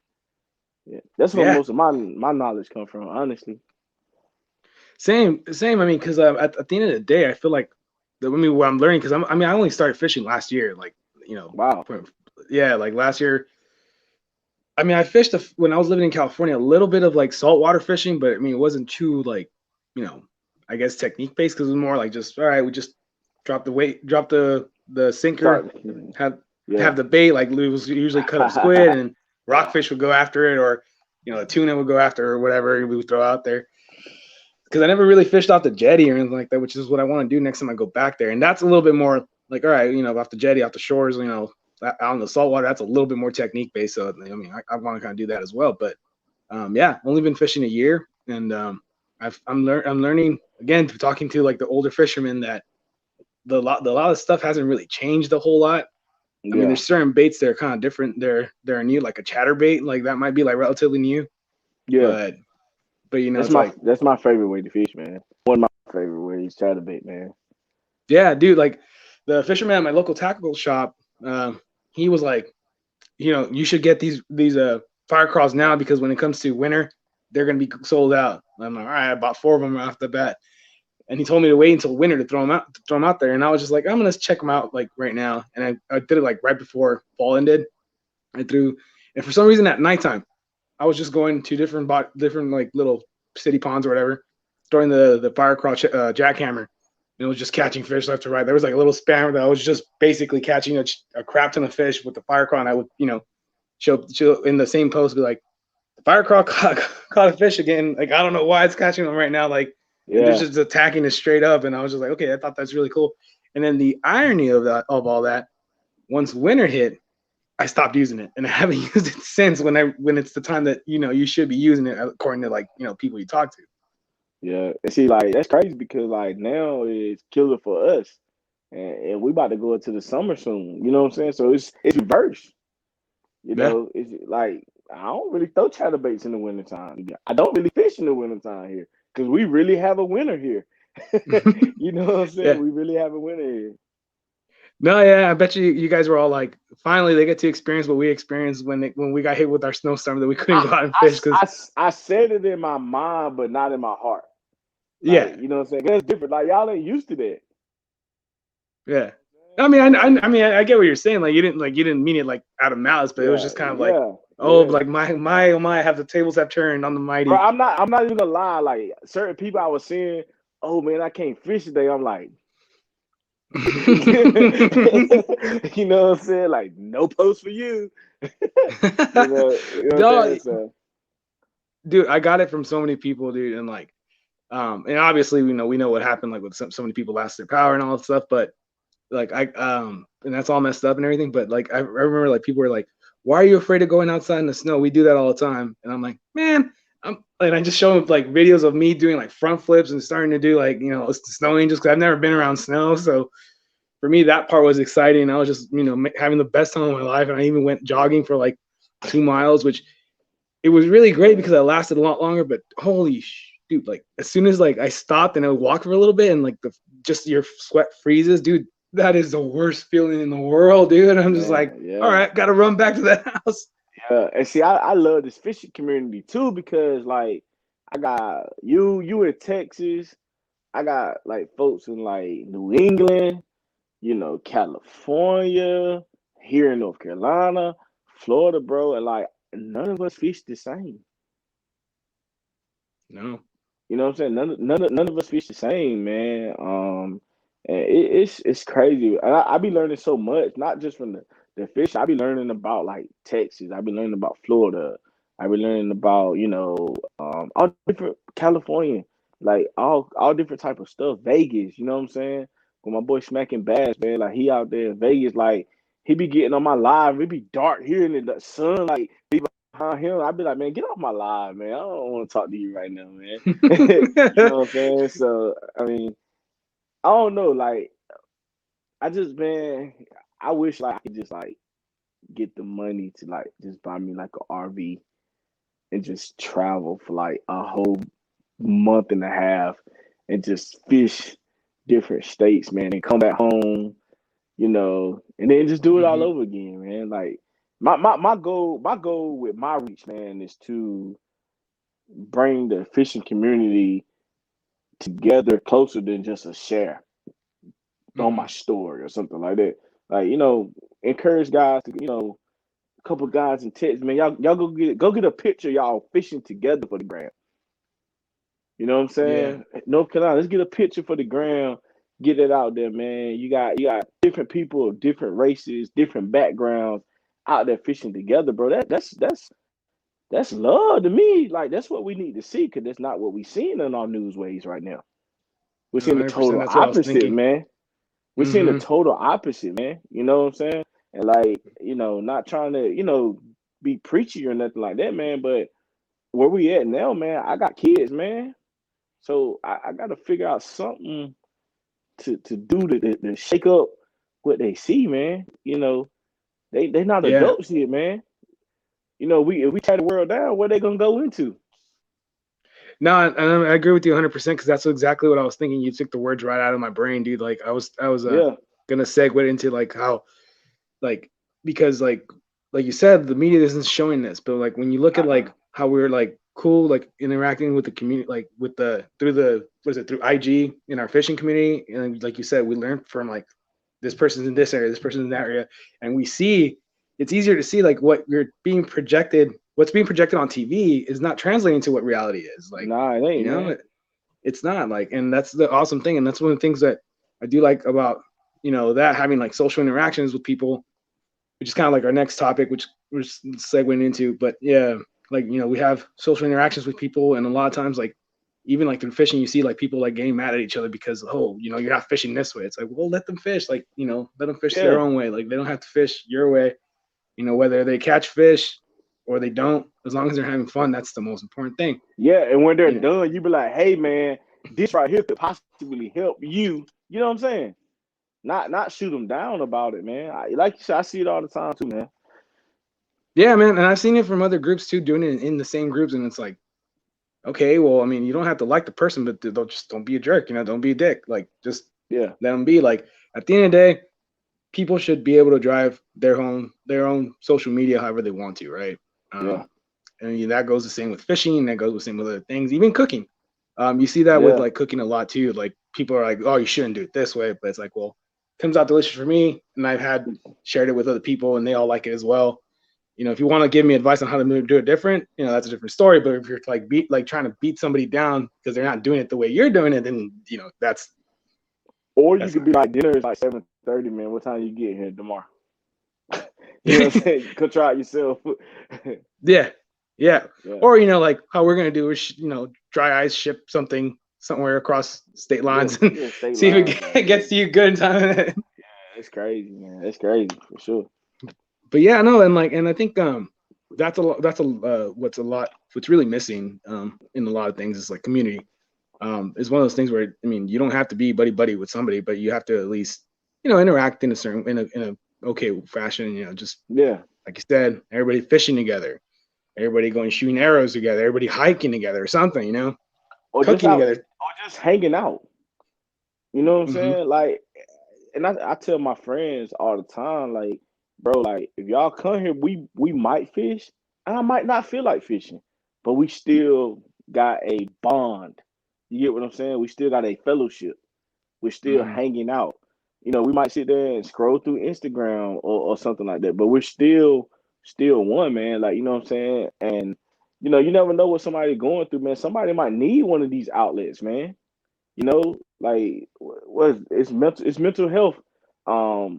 B: Yeah, that's where
A: yeah.
B: most of my knowledge come from, honestly.
A: Same. I mean, because at the end of the day, I feel like what I'm learning, because I only started fishing last year, like
B: Wow.
A: yeah, like last year. I mean, I fished when I was living in California a little bit of like saltwater fishing, but I mean, it wasn't too like, I guess technique based, because it was more like just, all right, we just drop the weight, drop the sinker,
B: Start.
A: have
B: Yeah.
A: the bait, like it was usually cut up squid, and rockfish would go after it, or a tuna would go after, or whatever we would throw out there. Because I never really fished off the jetty or anything like that, which is what I want to do next time I go back there. And that's a little bit more like, all right, off the jetty, off the shores, out in the saltwater, that's a little bit more technique based. So I mean, I want to kind of do that as well. But yeah, only been fishing a year, and I'm learning again, talking to like the older fishermen, that a lot of stuff hasn't really changed a whole lot. I mean,
B: Yeah.
A: there's certain baits that are kind of different. They're new, like a chatterbait, like that might be like relatively new,
B: Yeah.
A: but
B: That's
A: it's
B: my
A: like,
B: that's my favorite way to fish, man. One of my favorite ways, chatterbait, man.
A: yeah, dude, like the fisherman at my local tackle shop, he was like, you should get these fire crawls now, because when it comes to winter, they're gonna be sold out. I'm like, all right, I bought 4 of them right off the bat, and he told me to wait until winter to throw them out there, and I was just like, I'm gonna check them out like right now, and I did it like right before fall ended. I threw, and for some reason at nighttime, I was just going to different like little city ponds or whatever, throwing the fire crawl jackhammer. It was just catching fish left to right. There was like a little span that I was just basically catching a crap ton of fish with the fire crawl, and I would she'll in the same post be like, the fire crawl caught a fish again. Like, I don't know why it's catching them right now. Like, they're
B: Yeah.
A: just attacking it straight up. And I was just like, okay, I thought that's really cool. And then the irony of all that, once winter hit, I stopped using it, and I haven't used it since. When it's the time that you should be using it, according to like people you talk to.
B: Yeah. And see, like that's crazy because like now it's killer for us. And we about to go into the summer soon. You know what I'm saying? So it's reverse. You
A: Yeah.
B: know, it's like I don't really throw chatterbaits in the wintertime. I don't really fish in the wintertime here because we really have a winter here. You know what I'm saying?
A: Yeah.
B: We really have a winter here.
A: No, yeah, I bet you guys were all like, finally they get to experience what we experienced when we got hit with our snowstorm that we couldn't
B: I,
A: go out and fish because
B: I said it in my mind, but not in my heart. Like,
A: yeah,
B: you know what I'm saying? That's different. Like, y'all ain't used to that.
A: yeah. I mean, I get what you're saying. Like, you didn't mean it like out of malice, but it was
B: Yeah,
A: just kind of like,
B: yeah,
A: oh,
B: yeah.
A: like my oh my, have the tables have turned on the
B: Bro,
A: mighty.
B: I'm not even gonna lie. Like, certain people I was seeing, oh man, I can't fish today. I'm like, you know what I'm saying? Like, no post for you. You know what I'm
A: No,
B: saying? So,
A: dude, I got it from so many people, dude, and like, and obviously we know what happened, like with so many people lost their power and all that stuff, but like and that's all messed up and everything, but like I remember like people were like, why are you afraid of going outside in the snow? We do that all the time. And I'm like, man, and I just show them like videos of me doing like front flips and starting to do like snow angels because I've never been around snow. So for me that part was exciting. I was just having the best time of my life, and I even went jogging for like 2 miles, which it was really great because I lasted a lot longer. But holy dude, like as soon as like I stopped and I walked for a little bit and like the just your sweat freezes, dude, that is the worst feeling in the world, dude. And I'm just like,
B: man,
A: all
B: yeah.
A: right, gotta run back to that house.
B: Yeah, and see, I love this fishing community too because like I got you in Texas, I got like folks in like New England, California, here in North Carolina, Florida, bro, and like none of us fish the same.
A: No.
B: You know what I'm saying? None of us fish the same, man. And it's crazy. And I be learning so much, not just from the fish. I be learning about like Texas. I be learning about Florida. I be learning about all different California, like all different type of stuff. Vegas, you know what I'm saying? With my boy Smacking Bass, man, like he out there in Vegas, like he be getting on my live. It be dark here in the sun, like behind him. I'd be like, man, get off my live, man. I don't want to talk to you right now, man. You know what I'm saying? So I mean, I don't know. Like, I just man, I wish like I could just like get the money to like just buy me like a RV and just travel for like a whole month and a half and just fish different states, man, and come back home, and then just do it all
A: Hmm.
B: over again, man. Like my goal with my reach, man, is to bring the fishing community together closer than just a share on my
A: Hmm.
B: story or something like that. Like, encourage guys to, a couple guys in Texas, man, y'all go get a picture of y'all fishing together for the gram. You know what I'm
A: Yeah.
B: saying? North Carolina, let's get a picture for the gram, get it out there, man. You got different people of different races, different backgrounds out there fishing together, bro. That's love to me. Like that's what we need to see, because that's not what we seeing in our newsways right now. We're
A: No,
B: seeing the
A: 100%.
B: total
A: That's what I was
B: opposite,
A: thinking.
B: man. We're seeing the
A: Hmm.
B: total opposite, man. You know what I'm saying? And like, not trying to, be preachy or nothing like that, man. But where we at now, man, I got kids, man. So I got to figure out something to do to shake up what they see, man. They not
A: Yeah.
B: adults yet, man. We if we tear the world down, where they gonna go into?
A: No, and I agree with you 100% because that's exactly what I was thinking. You took the words right out of my brain, dude. Like I was
B: Yeah.
A: gonna segue into like how like because like you said, the media isn't showing this, but like when you look at
B: Uh-uh.
A: like how we're like cool, like interacting with the community, like with the through the what is it through IG in our fishing community, and like you said, we learned from like this person's in this area, this person's in that area, and we see it's easier to see like what's being projected on TV is not translating to what reality is. Like,
B: Nah, it
A: you
B: ain't,
A: know,
B: man.
A: it's not like, and that's the awesome thing, and that's one of the things that I do like about that having like social interactions with people, which is kind of like our next topic, which we're segueing into. But yeah, like we have social interactions with people, and a lot of times like even like through fishing, you see like people like getting mad at each other because you're not fishing this way. It's like, well, let them fish. Like let them fish their
B: Yeah,
A: own way. Like they don't have to fish your way. Whether they catch fish or they don't, as long as they're having fun, that's the most important thing.
B: yeah. And when they're
A: You know.
B: done, you be like, hey man, this right here could possibly help you. You know what I'm saying? Not shoot them down about it, man. Like you said, I see it all the time too, man.
A: Yeah, man, and I've seen it from other groups too, doing it in the same groups, and it's like, okay, well, I mean, you don't have to like the person, but don't be a jerk, don't be a dick. Like, just
B: Yeah,
A: let them be. Like, at the end of the day, people should be able to drive their own social media however they want to, right?
B: yeah,
A: And that goes the same with fishing. That goes the same with other things, even cooking. You see that with
B: yeah.
A: like cooking a lot too. Like people are like, oh, you shouldn't do it this way, but it's like, well, it comes out delicious for me, and I've had shared it with other people, and they all like it as well. If you want to give me advice on how to do it different, that's a different story. But if you're like trying to beat somebody down because they're not doing it the way you're doing it, then
B: Or you
A: that's
B: could
A: not
B: be
A: good.
B: like, dinner is like 7:30, man. What time you get here tomorrow? You know what I'm saying? You could try it yourself.
A: Yeah, yeah.
B: Yeah,
A: Or like how we're gonna do is dry ice ship something somewhere across state
B: yeah,
A: lines and
B: yeah. State
A: see if
B: lines,
A: it
B: man.
A: gets to you good in time.
B: That's crazy, man. That's crazy for sure.
A: But yeah, no, and I think that's a lot. That's what's really missing in a lot of things is like community. Is one of those things where I mean you don't have to be buddy buddy with somebody, but you have to at least interact in a okay fashion. Just
B: Yeah.
A: like you said, everybody fishing together, everybody going shooting arrows together, everybody hiking together or something.
B: Or just
A: Cooking
B: out,
A: together.
B: or just hanging out. You know what I'm
A: Hmm.
B: saying? Like, and I tell my friends all the time, like, bro, like if y'all come here, we might fish, and I might not feel like fishing, but we still got a bond. You get what I'm saying? We still got a fellowship. We're still
A: Hmm.
B: hanging out. We might sit there and scroll through Instagram or something like that, but we're still one, man. Like, you know what I'm saying? And you never know what somebody's going through, man. Somebody might need one of these outlets, man. Like what it's mental health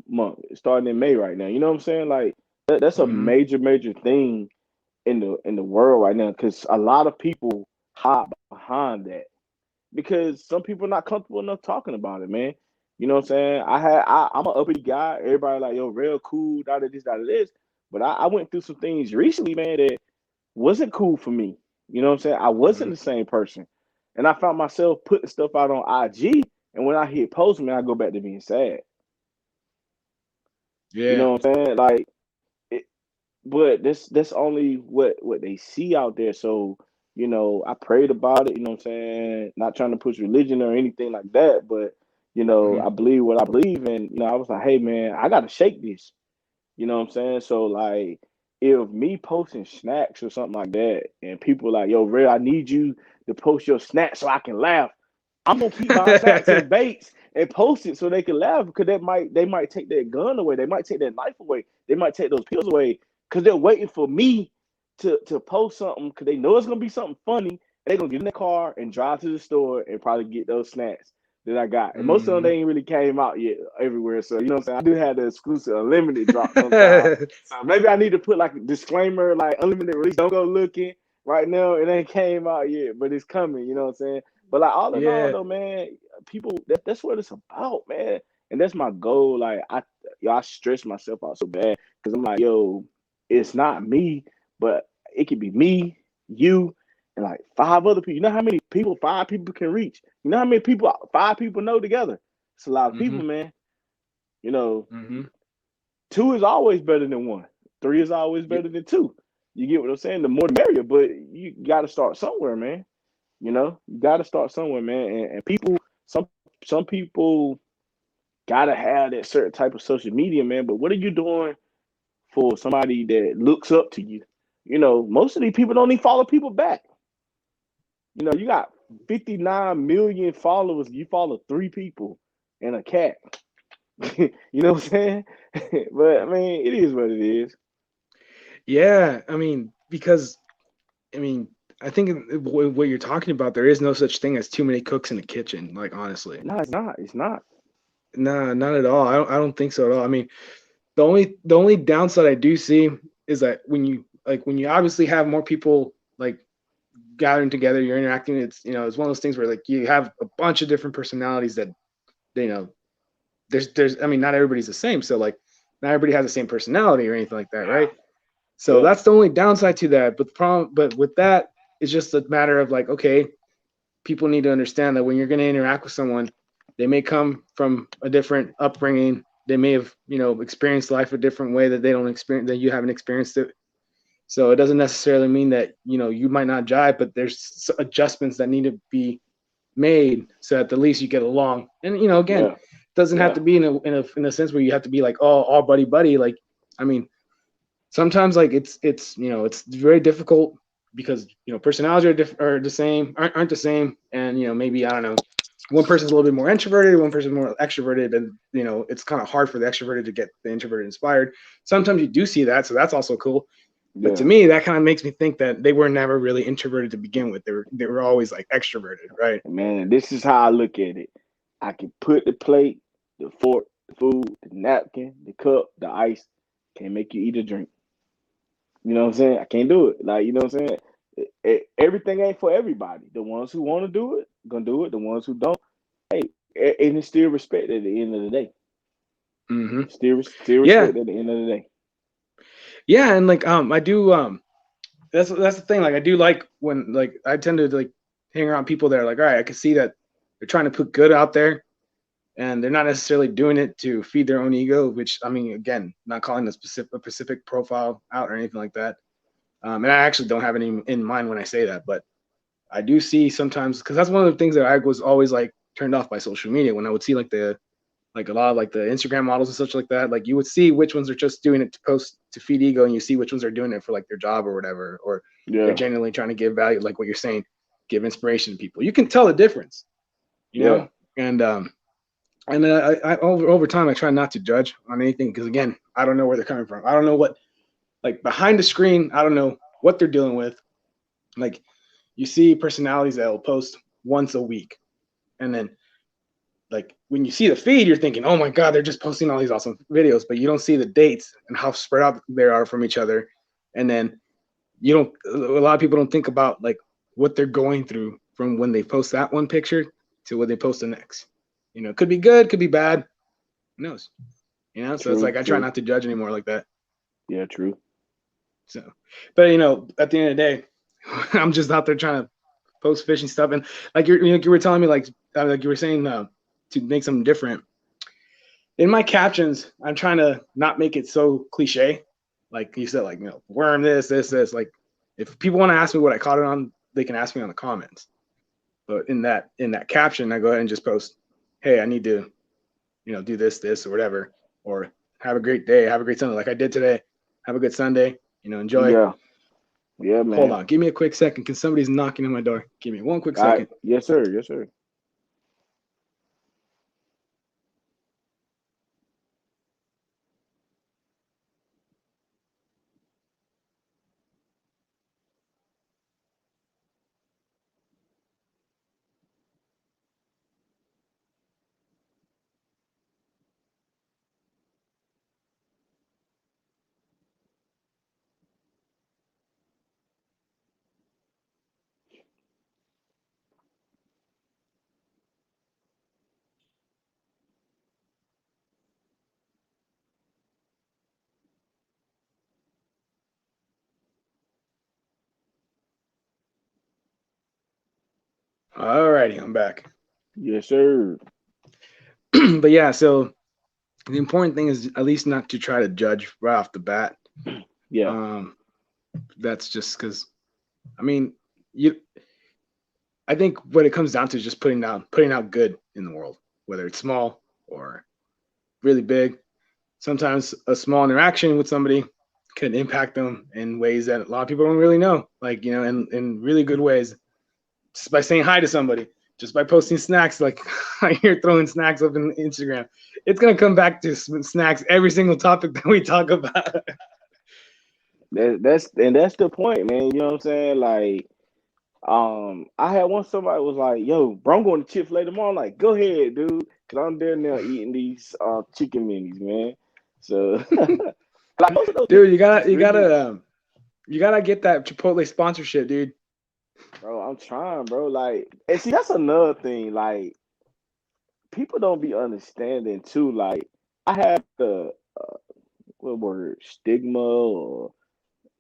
B: month starting in May right now. You know what I'm saying? Like that's a
A: Hmm.
B: major thing in the world right now because a lot of people hide behind that because some people are not comfortable enough talking about it, man. You know what I'm saying? I'm an uppity guy. Everybody like, yo, real cool, da da this. But I went through some things recently, man, that wasn't cool for me. You know what I'm saying? I wasn't
A: Hmm.
B: the same person. And I found myself putting stuff out on IG. And when I hit post, man, I go back to being sad. You
A: Yeah.
B: know what I'm saying? Like, but that's only what they see out there. So, I prayed about it, you know what I'm saying? Not trying to push religion or anything like that, but
A: Hmm.
B: I believe what I believe and I was like, hey man, I gotta shake this. You know what I'm saying? So like if me posting snacks or something like that and people like, yo, Ray, I need you to post your snacks so I can laugh. I'm gonna keep my snacks and baits and post it so they can laugh because they might take their gun away, they might take their knife away, they might take those pills away because they're waiting for me to post something because they know it's gonna be something funny. They're gonna get in the car and drive to the store and probably get those snacks that I got. And most of them
A: Hmm.
B: they ain't really came out yet everywhere. So you know what I'm saying? I do have the exclusive unlimited drop sometimes. So maybe I need to put like a disclaimer like unlimited release. Don't go looking right now. It ain't came out yet, but it's coming, you know what I'm saying? But like all in all
A: Yeah.
B: though, man, people that's what it's about, man. And that's my goal. Like I stress myself out so bad because I'm like, yo, it's not me, but it could be me, you, and like five other people. You know how many people five people can reach? You know how many people five people know together? It's a lot of
A: Hmm.
B: people, man. You know,
A: Hmm.
B: two is always better than one. Three is always
A: Yeah.
B: better than two. You get what I'm saying? The more the merrier, but you got to start somewhere, man. You got to start somewhere, man. And people, some people gotta have that certain type of social media, man. But what are you doing for somebody that looks up to you? Most of these people don't even follow people back. You got 59 million followers. You follow three people and a cat. You know what I'm saying? But I mean, it is what it is.
A: Yeah. I mean, because I mean, I think what you're talking about, there is no such thing as too many cooks in the kitchen. Like honestly,
B: No, it's not. It's not.
A: nah, not at all. I don't think so at all. I mean, the only downside I do see is that when you obviously have more people like gathering together, you're interacting. It's one of those things where like you have a bunch of different personalities that you know there's I mean not everybody's the same, so like not everybody has the same personality or anything like that, right? So
B: Yeah,
A: that's the only downside to that. But with that, it's just a matter of like, okay, people need to understand that when you're going to interact with someone, they may come from a different upbringing. They may have, experienced life a different way that they don't experience that you haven't experienced it. So it doesn't necessarily mean that you might not jive, but there's adjustments that need to be made so at the least you get along. And again,
B: yeah,
A: it doesn't have
B: yeah,
A: to be in a sense where you have to be like all buddy buddy. Like, I mean, sometimes like it's very difficult because personalities are the same aren't the same, and maybe I don't know, one person's a little bit more introverted, one person's more extroverted, and it's kind of hard for the extroverted to get the introverted inspired. Sometimes you do see that, so that's also cool. But to
B: yeah.
A: me, that kind of makes me think that they were never really introverted to begin with. They were always like extroverted, right?
B: Man, this is how I look at it. I can put the plate, the fork, the food, the napkin, the cup, the ice. Can't make you eat a drink. You know what I'm saying? I can't do it. Like, you know what I'm saying? Everything ain't for everybody. The ones who want to do it, gonna do it. The ones who don't, hey, and it's still respect at the end of the day.
A: Hmm.
B: Still
A: Yeah,
B: respect at the end of the day.
A: yeah, and like I do that's the thing. Like I do like when like I tend to like hang around people that are like, all right, I can see that they're trying to put good out there and they're not necessarily doing it to feed their own ego, which I mean, again, not calling a specific profile out or anything like that. And I actually don't have any in mind when I say that, but I do see sometimes because that's one of the things that I was always like turned off by social media when I would see like a lot of like the Instagram models and such like that. Like you would see which ones are just doing it to post to feed ego, and you see which ones are doing it for like their job or whatever, or they're
B: Yeah,
A: genuinely trying to give value, like what you're saying, give inspiration to people. You can tell the difference, you
B: yeah,
A: know. And over time, I try not to judge on anything because again, I don't know where they're coming from. I don't know what like behind the screen. I don't know what they're dealing with. Like you see personalities that will post once a week, and then like when you see the feed, you're thinking, oh my god, they're just posting all these awesome videos, but you don't see the dates and how spread out they are from each other, and then you don't. A lot of people don't think about like what they're going through from when they post that one picture to when they post the next. It could be good, could be bad. Who knows? So it's
B: true,
A: like I try
B: true.
A: not to judge anymore like that.
B: Yeah, true.
A: So, but at the end of the day, I'm just out there trying to post fishing stuff, and like you were telling me, like you were saying to make something different. In my captions, I'm trying to not make it so cliche. Like you said, like worm this. Like if people want to ask me what I caught it on, they can ask me on the comments. But in that caption, I go ahead and just post, "Hey, I need to do this or whatever, or have a great day, have a great Sunday, like I did today. Have a good Sunday. Enjoy."
B: Yeah, yeah,
A: Hold
B: man.
A: on, give me a quick second, because somebody's knocking on my door. Give me one quick
B: All right.
A: second.
B: Yes, sir. Yes, sir.
A: Alrighty, I'm back.
B: Yes, sir.
A: But yeah, so the important thing is at least not to try to judge right off the bat.
B: Yeah,
A: Um, that's just because I mean, you. I think what it comes down to is just putting out good in the world, whether it's small or really big. Sometimes a small interaction with somebody can impact them in ways that a lot of people don't really know, like in really good ways. Just by saying hi to somebody, just by posting snacks, like you're throwing snacks up in Instagram, it's gonna come back to snacks every single topic that we talk about.
B: that's the point, man. You know what I'm saying? Like, I had one somebody was like, "Yo, bro, I'm going to Chick-fil-A tomorrow." I'm like, "Go ahead, dude," because I'm there now eating these chicken minis, man. So Like most of those
A: Dude, you
B: pictures
A: gotta
B: just
A: you
B: really,
A: gotta you gotta get that Chipotle sponsorship, dude.
B: bro. I'm trying, bro. Like, and see, that's another thing. Like, people don't be understanding too. Like, I have the what word stigma or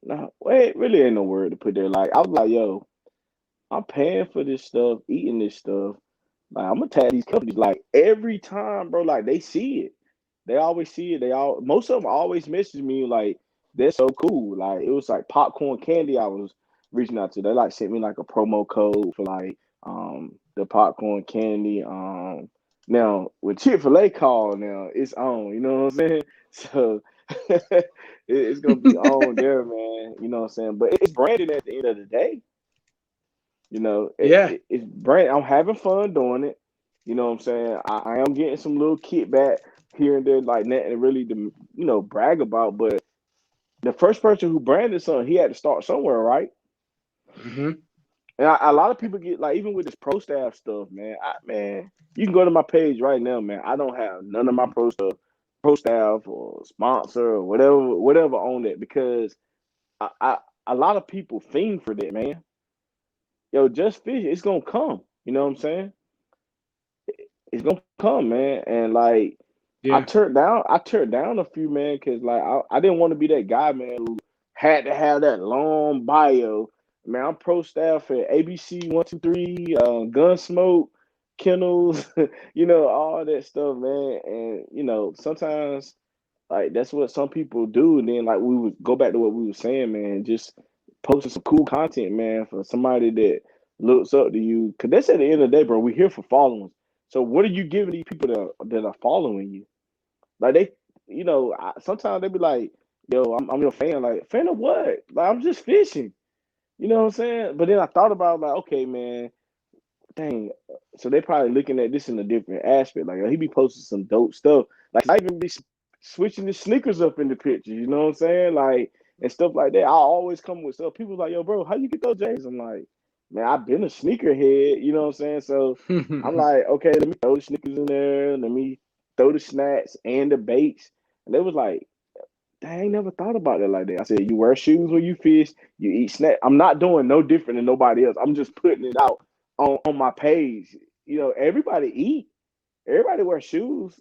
B: no, it really ain't no word to put there. Like, I was like, yo, I'm paying for this stuff, eating this stuff. Like, I'm gonna tag these companies like every time, bro. Like, they see it. They always see it. Most of them always message me like they're so cool. Like it was like popcorn candy I was reaching out to. They like sent me like a promo code for like the popcorn candy. Now with Chick-fil-A call now it's on, you know what I'm saying? So it's gonna be on there, man. You know what I'm saying? But it's branding at the end of the day. You know,
A: Yeah.
B: it's brand. I'm having fun doing it. You know what I'm saying? I am getting some little kickback here and there, like nothing really to brag about. But the first person who branded something, he had to start somewhere, right?
A: Hmm.
B: And a lot of people get like even with this pro staff stuff, man. Man, you can go to my page right now, man. I don't have none of my pro staff or sponsor or whatever on that because I a lot of people fiend for that, man. Yo, just fish, it's gonna come. You know what I'm saying? It's gonna come, man. And like
A: Yeah.
B: I turned down a few, man, because like I didn't want to be that guy, man, who had to have that long bio. Man, I'm pro staff at ABC 123, Gunsmoke, Kennels, all that stuff, man. And sometimes like that's what some people do. And then like we would go back to what we were saying, man, just posting some cool content, man, for somebody that looks up to you. Cause that's at the end of the day, bro. We're here for following. So what are you giving these people that are following you? Like they, sometimes they be like, "Yo, I'm your fan." Like, fan of what? Like, I'm just fishing. You know what I'm saying? But then I thought about like, okay, man, dang. So they probably looking at this in a different aspect. Like, he be posting some dope stuff. Like, I even be switching the sneakers up in the picture. You know what I'm saying? Like, and stuff like that. I always come with stuff. People like, yo, bro, how you get those J's? I'm like, man, I've been a sneakerhead. You know what I'm saying? So I'm like, okay, let me throw the sneakers in there. Let me throw the snacks and the baits. And they was like, I ain't never thought about it like that. I said, you wear shoes when you fish, you eat snack. I'm not doing no different than nobody else. I'm just putting it out on my page. Everybody eat. Everybody wear shoes,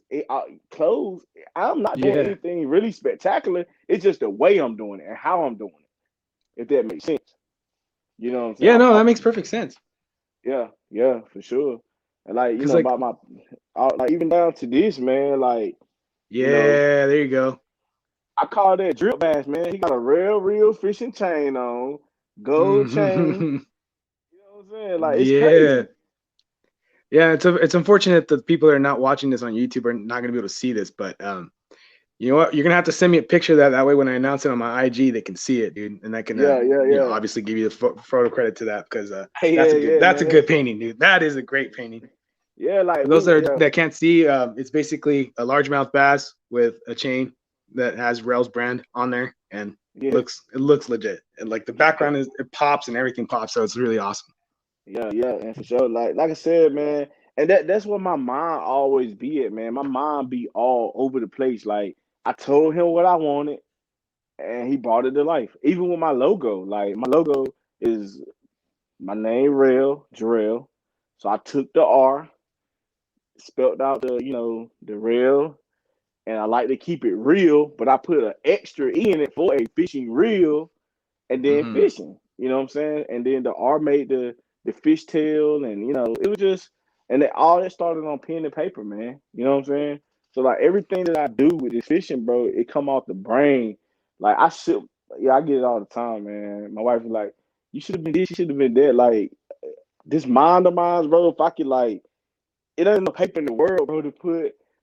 B: clothes. I'm not doing
A: Yeah.
B: anything really spectacular. It's just the way I'm doing it and how I'm doing it. If that makes sense, you know what I'm saying?
A: Yeah, no, that makes perfect sense.
B: Yeah, for sure. And like
A: Cause like,
B: about like even down to this, man. Like you know,
A: yeah, there you go.
B: I call that drip bass, man. He got a real fishing chain on, gold chain. You know what I'm saying? Like it's
A: Yeah.
B: crazy.
A: Yeah, it's unfortunate that the people that are not watching this on YouTube are not gonna be able to see this, but you know what? You're gonna have to send me a picture of that. That way, when I announce it on my IG, they can see it, dude, and I can,
B: Yeah.
A: obviously give you the photo credit to that because
B: Yeah, yeah,
A: that's a
B: man.
A: good painting, dude. That is a great painting.
B: Yeah, like
A: For those
B: we,
A: that can't see, it's basically a largemouth bass with a chain that has Rails brand on there, and
B: yeah,
A: it looks legit. And like the
B: yeah,
A: background is it pops and everything pops, so it's really awesome.
B: yeah, and for sure. Like I said, man, and that's where my mind always be at, man. My mind be all over the place. Like I told him what I wanted, and he brought it to life. Even with my logo, like my logo is my name, Rail Jarrell. So I took the R, spelled out the rail, and I like to keep it real, but I put an extra E in it for a fishing reel and then
A: Hmm.
B: fishing. You know what I'm saying? And then the R made the fish tail, and it was just and all that started on pen and paper, man. You know what I'm saying? So like everything that I do with this fishing, bro, it come off the brain. Like I get it all the time, man. My wife is like, "You should have been this, you should have been that." Like this mind of mine, bro. If I could like it ain't no paper in the world, bro, to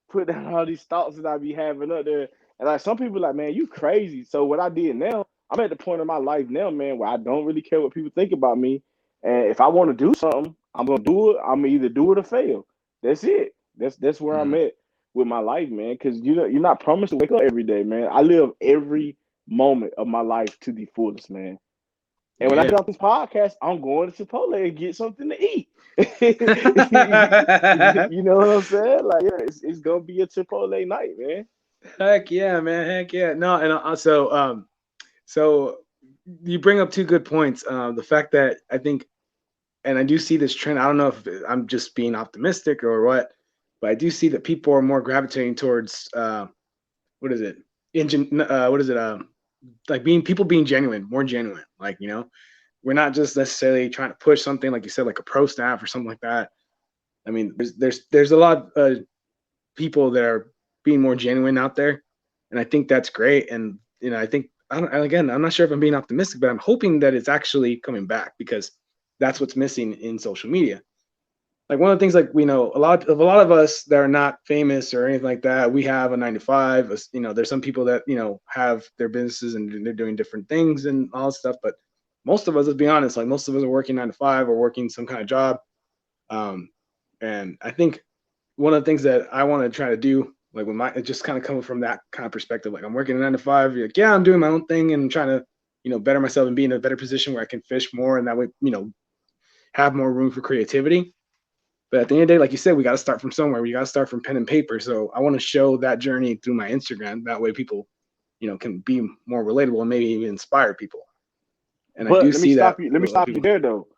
B: put down all these thoughts that I be having up there. And like some people like, man, you crazy. So what I did now, I'm at the point in my life now, man, where I don't really care what people think about me. And if I want to do something, I'm gonna do it. I'm gonna either do it or fail. That's it. That's where I'm
A: Hmm.
B: at with my life, man. Because you're not promised to wake up every day, man. I live every moment of my life to the fullest, man. And when I
A: Yeah.
B: get off this podcast, I'm going to Chipotle and get something to eat. You know what I'm saying? Like, yeah, it's gonna be a Chipotle night, man.
A: Heck yeah, man. Heck yeah. No, and also, so you bring up two good points. The fact that I think, and I do see this trend. I don't know if I'm just being optimistic or what, but I do see that people are more gravitating towards what is it? What is it? Like being people being genuine, more genuine. Like we're not just necessarily trying to push something like you said, like a pro staff or something like that. I mean, there's a lot of people that are being more genuine out there, and I think that's great. And I think again, I'm not sure if I'm being optimistic, but I'm hoping that it's actually coming back because that's what's missing in social media. Like one of the things, like we know a lot of us that are not famous or anything like that, we have a 9 to 5. There's some people that have their businesses and they're doing different things and all that stuff. But most of us, let's be honest, like most of us are working 9 to 5 or working some kind of job. Um, and I think one of the things that I want to try to do, like when my it just kind of coming from that kind of perspective, like I'm working a 9 to 5, like yeah, I'm doing my own thing and trying to better myself and be in a better position where I can fish more and that way have more room for creativity. But at the end of the day, like you said, we got to start from somewhere. We got to start from pen and paper. So I want to show that journey through my Instagram. That way, people, can be more relatable and maybe even inspire people. And I
B: But
A: do
B: let me
A: see that
B: stop you. Let me
A: with a lot of
B: stop you
A: people.
B: there though.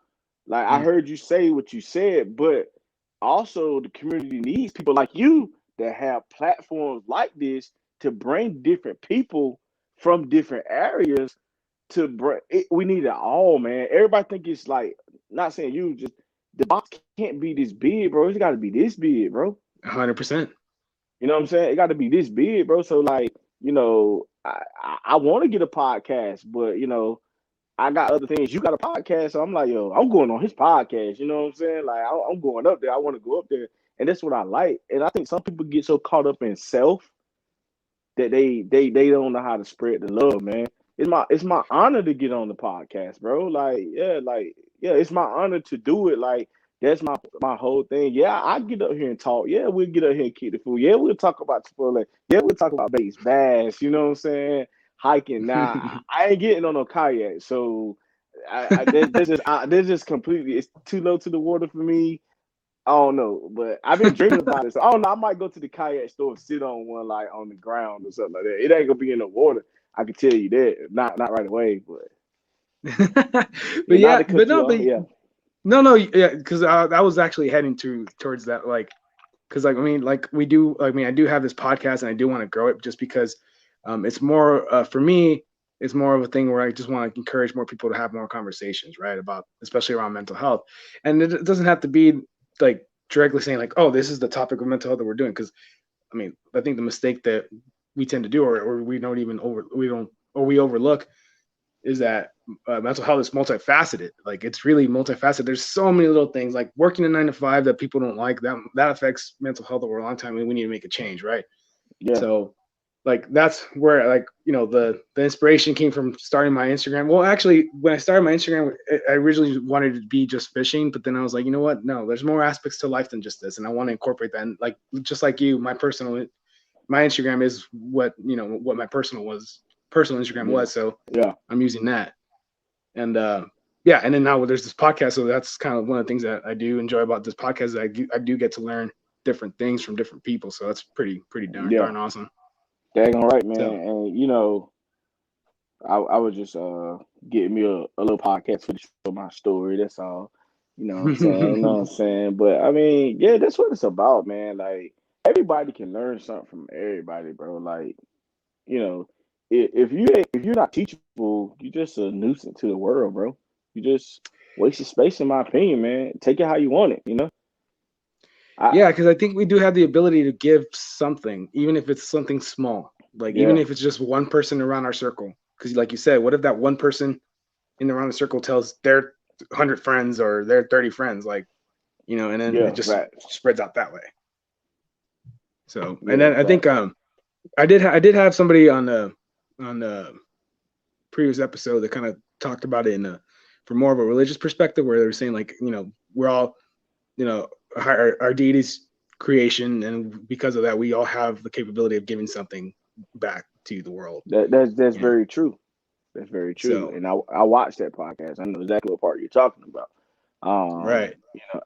B: Like I
A: Mm,
B: heard you say what you said, but also the community needs people like you that have platforms like this to bring different people from different areas to bring it. We need it all, man. Everybody think it's like, not saying you, just the box can't be this big, bro. It's got to be this big, bro.
A: 100%.
B: You know what I'm saying? It got to be this big, bro. So like, I want to get a podcast, but I got other things. You got a podcast, so I'm like, yo, I'm going on his podcast. You know what I'm saying? Like, I'm going up there. I want to go up there, and that's what I like. And I think some people get so caught up in self that they don't know how to spread the love, man. It's my honor to get on the podcast, bro. Like, it's my honor to do it. Like, that's my whole thing. Yeah, I get up here and talk. Yeah, we'll get up here and kick the food. Yeah, we'll talk about Chipotle. Yeah, we'll talk about base bass. You know what I'm saying? Hiking. Now, I ain't getting on no kayak, so that's just completely. It's too low to the water for me. I don't know, but I've been dreaming about it. So I don't know. I might go to the kayak store and sit on one like on the ground or something like that. It ain't gonna be in the water. I can tell you that. Not right away, but
A: but
B: yeah, not
A: yeah,
B: to cut you
A: but
B: off. Yeah,
A: no, yeah, because I was actually heading towards that, like, because like I mean, like we do, I mean, I do have this podcast and I do want to grow it just because it's more for me. It's more of a thing where I just want to encourage more people to have more conversations, right? About especially around mental health, and it doesn't have to be like directly saying like, oh, this is the topic of mental health that we're doing. Because I mean, I think the mistake that we tend to do, or we don't even over, we don't, or we overlook, is that mental health is multifaceted. Like it's really multifaceted. There's so many little things like working a 9 to 5 that people don't like that affects mental health over a long time, and we need to make a change, right?
B: yeah.
A: So like that's where like the inspiration came from starting my Instagram. Well, actually, when I started my Instagram, I originally wanted to be just fishing, but then I was like, you know what? No, there's more aspects to life than just this, and I want to incorporate that. And like just like you, my Instagram is what my personal Instagram
B: Yeah,
A: was. So
B: yeah,
A: I'm using that. And yeah, and then now there's this podcast, so that's kind of one of the things that I do enjoy about this podcast. Is I do get to learn different things from different people, so that's pretty
B: yeah.
A: darn awesome.
B: Dang right,
A: So
B: man. And I was just getting me a little podcast for my story. That's all. You know what I'm saying? You know what I'm saying? But I mean, yeah, that's what it's about, man. Like everybody can learn something from everybody, bro. Like, you know, if you're not teachable, you're just a nuisance to the world, bro. You just wasted space, in my opinion, man. Take it how you want it.
A: yeah,
B: I
A: because I think we do have the ability to give something, even if it's something small, like even
B: Yeah,
A: if it's just one person around our circle. Because like you said, what if that one person in around the circle tells their 100 friends or their 30 friends, like and then it
B: yeah,
A: just
B: right,
A: spreads out that way. So and
B: yeah,
A: then I think
B: right.
A: I did have somebody on the previous episode that kind of talked about it from more of a religious perspective, where they were saying like we're all our deity's creation, and because of that, we all have the capability of giving something back to the world.
B: That's
A: You know,
B: very true. That's very true.
A: so
B: And I watched that podcast. I know exactly what part you're talking about.
A: Right.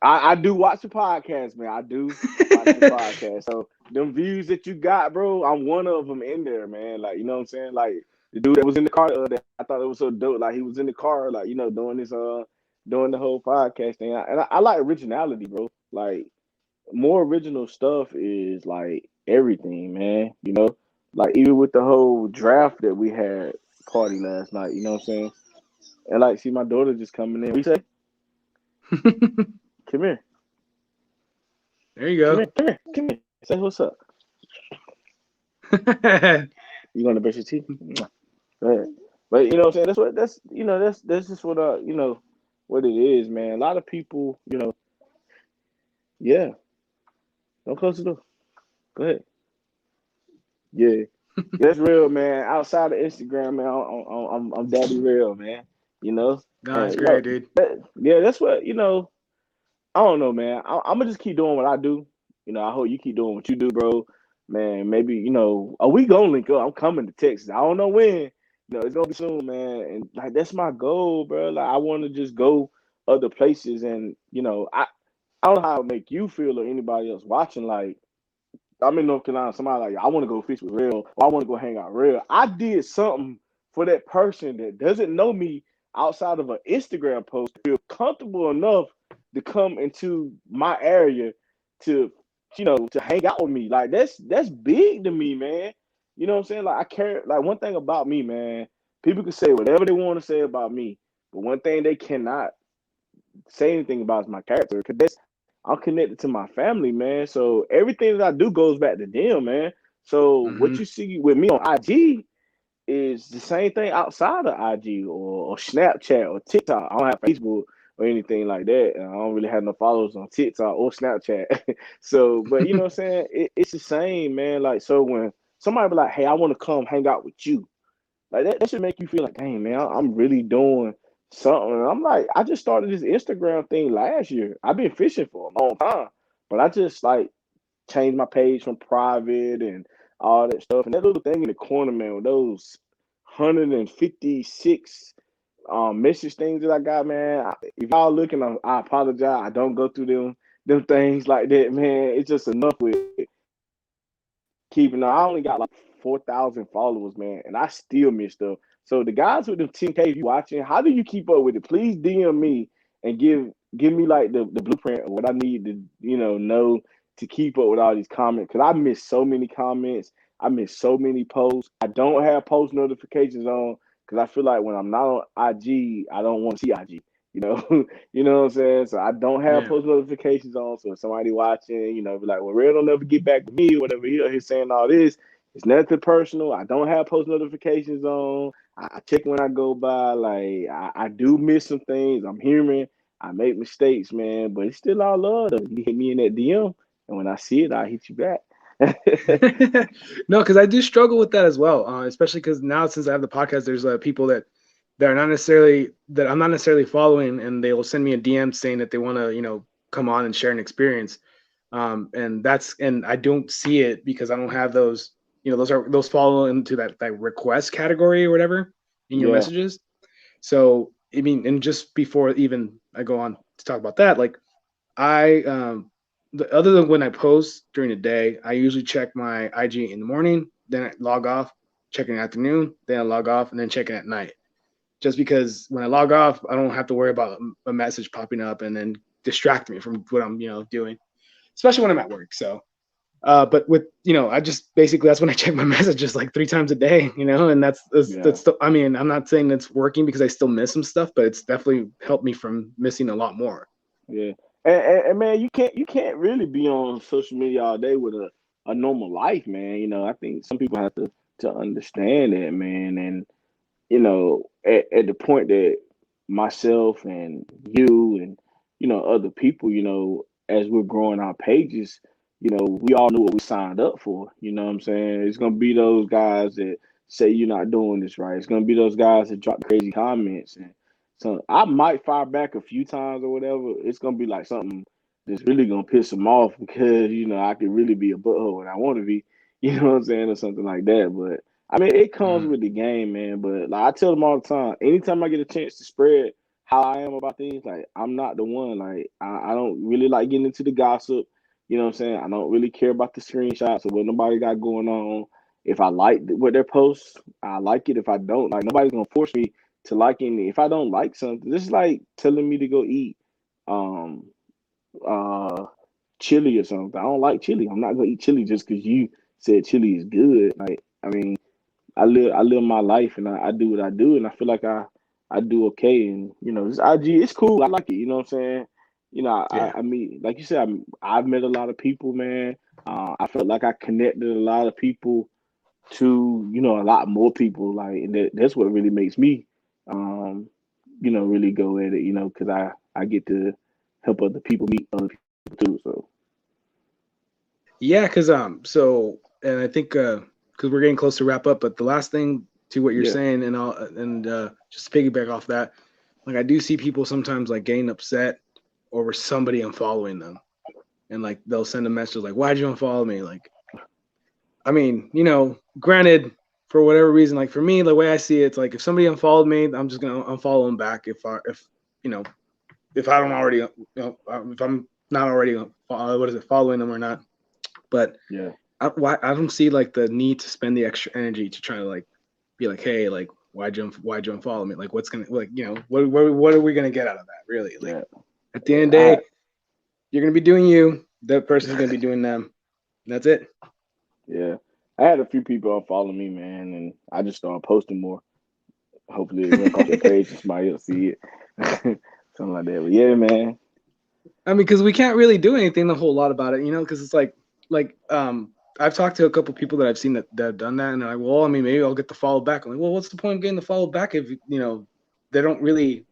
B: I do watch the podcast, man. I do watch the podcast. So them views that you got, bro, I'm one of them in there, man. Like, you know what I'm saying? Like the dude that was in the car the other day, I thought it was so dope. Like he was in the car, like, doing this doing the whole podcast thing. I like originality, bro. Like more original stuff is like everything, man. Like even with the whole draft that we had party last night, you know what I'm saying? And like see my daughter just coming in. We say, come here.
A: There you go.
B: Come here. Say what's up. You gonna brush your teeth? Go ahead. But you know what I'm saying? That's just what what it is, man. A lot of people, yeah. Don't close the door. Go ahead. Yeah. That's real, man. Outside of Instagram, man, I'm daddy real, man. You know?
A: No, it's
B: And
A: great, dude.
B: yeah, that's what, I don't know, man. I'm gonna just keep doing what I do. I hope you keep doing what you do, bro. Man, maybe we gonna link up. I'm coming to Texas. I don't know when. It's gonna be soon, man. And like that's my goal, bro. Like I want to just go other places, and I don't know how it make you feel or anybody else watching. Like I'm in North Carolina. Somebody like I want to go fish with Real, or I want to go hang out with Real. I did something for that person that doesn't know me outside of an Instagram post to feel comfortable enough to come into my area to to hang out with me. Like that's big to me, man. You know what I'm saying? Like I care. Like one thing about me, man. People can say whatever they want to say about me, but one thing they cannot say anything about is my character. Cause I'm connected to my family, man. So everything that I do goes back to them, man. So what
A: Hmm.
B: you see with me on IG is the same thing outside of IG or Snapchat or TikTok. I don't have Facebook or anything like that. And I don't really have no followers on TikTok or Snapchat. So, but you know what I'm saying? It's the same, man. Like, so when somebody be like, hey, I want to come hang out with you, like that should make you feel like, dang, man, I'm really doing something. And I'm like, I just started this Instagram thing last year. I've been fishing for a long time, but I just like changed my page from private and all that stuff. And that little thing in the corner, man, with those 156 message things that I got, man. If y'all looking, I apologize. I don't go through them things like that, man. It's just enough with keeping. I only got like 4,000 followers, man, and I still miss stuff. So the guys with them 10K, if you watching, how do you keep up with it? Please DM me and give me like the blueprint of what I need to know to keep up with all these comments, because I miss so many comments. I miss so many posts. I don't have post notifications on because I feel like when I'm not on IG, I don't want to see IG. You know, you know what I'm saying? So I don't have
A: Yeah.
B: post notifications on. So if somebody watching, be like, well, Red don't never get back to me or whatever. He's saying all this. It's nothing personal. I don't have post notifications on. I check when I go by. Like I do miss some things. I'm human. I make mistakes, man. But it's still all love. Though. You hit me in that DM, and when I see it, I hit you back.
A: No, because I do struggle with that as well, especially because now since I have the podcast, there's people that are not necessarily that I'm not necessarily following, and they will send me a DM saying that they want to come on and share an experience, and I don't see it because I don't have those those fall into that request category or whatever in your
B: Yeah,
A: messages. So I mean, and just before even I go on to talk about that, like I other than when I post during the day, I usually check my IG in the morning, then I log off, check in the afternoon, then I log off, and then check it at night. Just because when I log off, I don't have to worry about a message popping up and then distract me from what I'm doing, especially when I'm at work. So, but with I just basically that's when I check my messages like 3 times a day, and
B: yeah,
A: I mean, I'm not saying it's working because I still miss some stuff, but it's definitely helped me from missing a lot more.
B: yeah. And man, you can't really be on social media all day with a normal life, man. I think some people have to understand that, man. And at the point that myself and you and other people, as we're growing our pages, we all knew what we signed up for. You know what I'm saying? It's gonna be those guys that say you're not doing this right. It's gonna be those guys that drop crazy comments, and so I might fire back a few times or whatever. It's gonna be like something that's really gonna piss them off because I could really be a butthole and I want to be, you know what I'm saying, or something like that. But I mean, it comes
A: Mhm.
B: with the game, man. But like I tell them all the time, anytime I get a chance to spread how I am about things. Like I'm not the one. Like I don't really like getting into the gossip. You know what I'm saying? I don't really care about the screenshots or what nobody got going on. If I like what their posts, I like it. If I don't, like nobody's gonna force me to like anything. If I don't like something, this is like telling me to go eat um uh chili or something. I don't like chili. I'm not gonna eat chili just because you said chili is good. Like I mean, I live my life and I do what I do and I feel like I do okay and this IG it's cool. I like it. You know what I'm saying?
A: Yeah.
B: I mean, like you said, I've met a lot of people, man. I felt like I connected a lot of people to a lot more people. Like, and that's what really makes me, um, really go at it. Because I get to help other people meet other people too. So
A: Yeah, because so and I think because we're getting close to wrap up, but the last thing to what you're
B: yeah,
A: saying and just to piggyback off that, like I do see people sometimes like getting upset over somebody unfollowing them, and like they'll send a message like, "Why'd you unfollow me?" Like, I mean, granted, for whatever reason, like for me, the way I see it, it's like if somebody unfollowed me, I'm just gonna unfollow them back you know if I don't already if I'm not already following them or not, but
B: yeah,
A: I don't see like the need to spend the extra energy to try to like be like, hey, like why'd you unfollow me? Like what's gonna like what are we gonna get out of that really? Like
B: yeah,
A: at the end of the
B: I
A: day, you're gonna be doing you. That person's gonna be doing them. And that's it.
B: yeah. I had a few people unfollow me, man, and I just started posting more. Hopefully, it run across your page and somebody else see it, something like that. But yeah, man.
A: I mean, because we can't really do anything a whole lot about it, because it's like I've talked to a couple people that I've seen that have done that, and they're like, well, I mean, maybe I'll get the follow back. I'm like, well, what's the point of getting the follow back if they don't really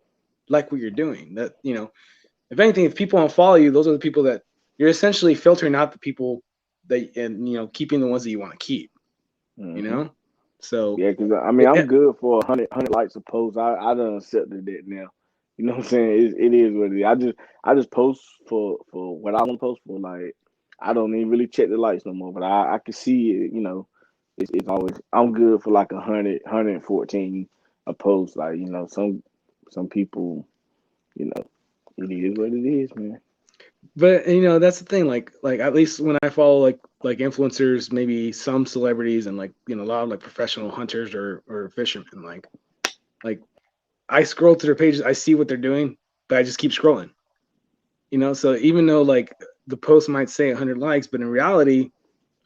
A: like what you're doing? That if anything, if people unfollow you, those are the people that you're essentially filtering out the people that and keeping the ones that you want to keep. You
B: Hmm.
A: know, so
B: Yeah, because I mean, I'm good for 100 likes a post. I done accepted that now. You know what I'm saying? It is what it is. I just post for what I want to post for. Like I don't even really check the likes no more. But I can see it. It's always I'm good for like 114 a post. Like some people, you know, it is what it is, man.
A: but that's the thing. Like at least when I follow like influencers, maybe some celebrities, and like a lot of like professional hunters or fishermen, like I scroll through their pages, I see what they're doing, but I just keep scrolling. So even though like the post might say 100 likes, but in reality,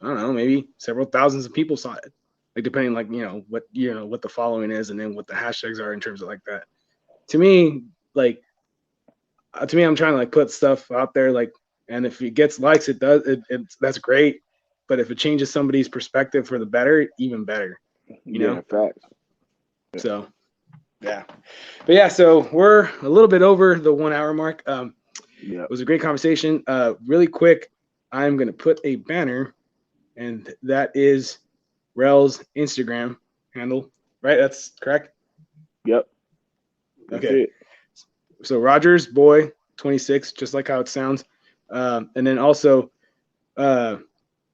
A: I don't know, maybe several thousands of people saw it. Like depending like what the following is, and then what the hashtags are in terms of like that. To me, like I'm trying to like put stuff out there, like, and if it gets likes, that's great. But if it changes somebody's perspective for the better, even better. You know.
B: Yeah, facts.
A: So yeah, but yeah, so we're a little bit over the 1 hour mark.
B: Yeah.
A: It was a great conversation. Really quick, I'm gonna put a banner, and that is Rel's Instagram handle. Right, that's correct.
B: Yep. That's
A: Okay,
B: it.
A: so Rogers Boy 26, just like how it sounds. And then also, uh,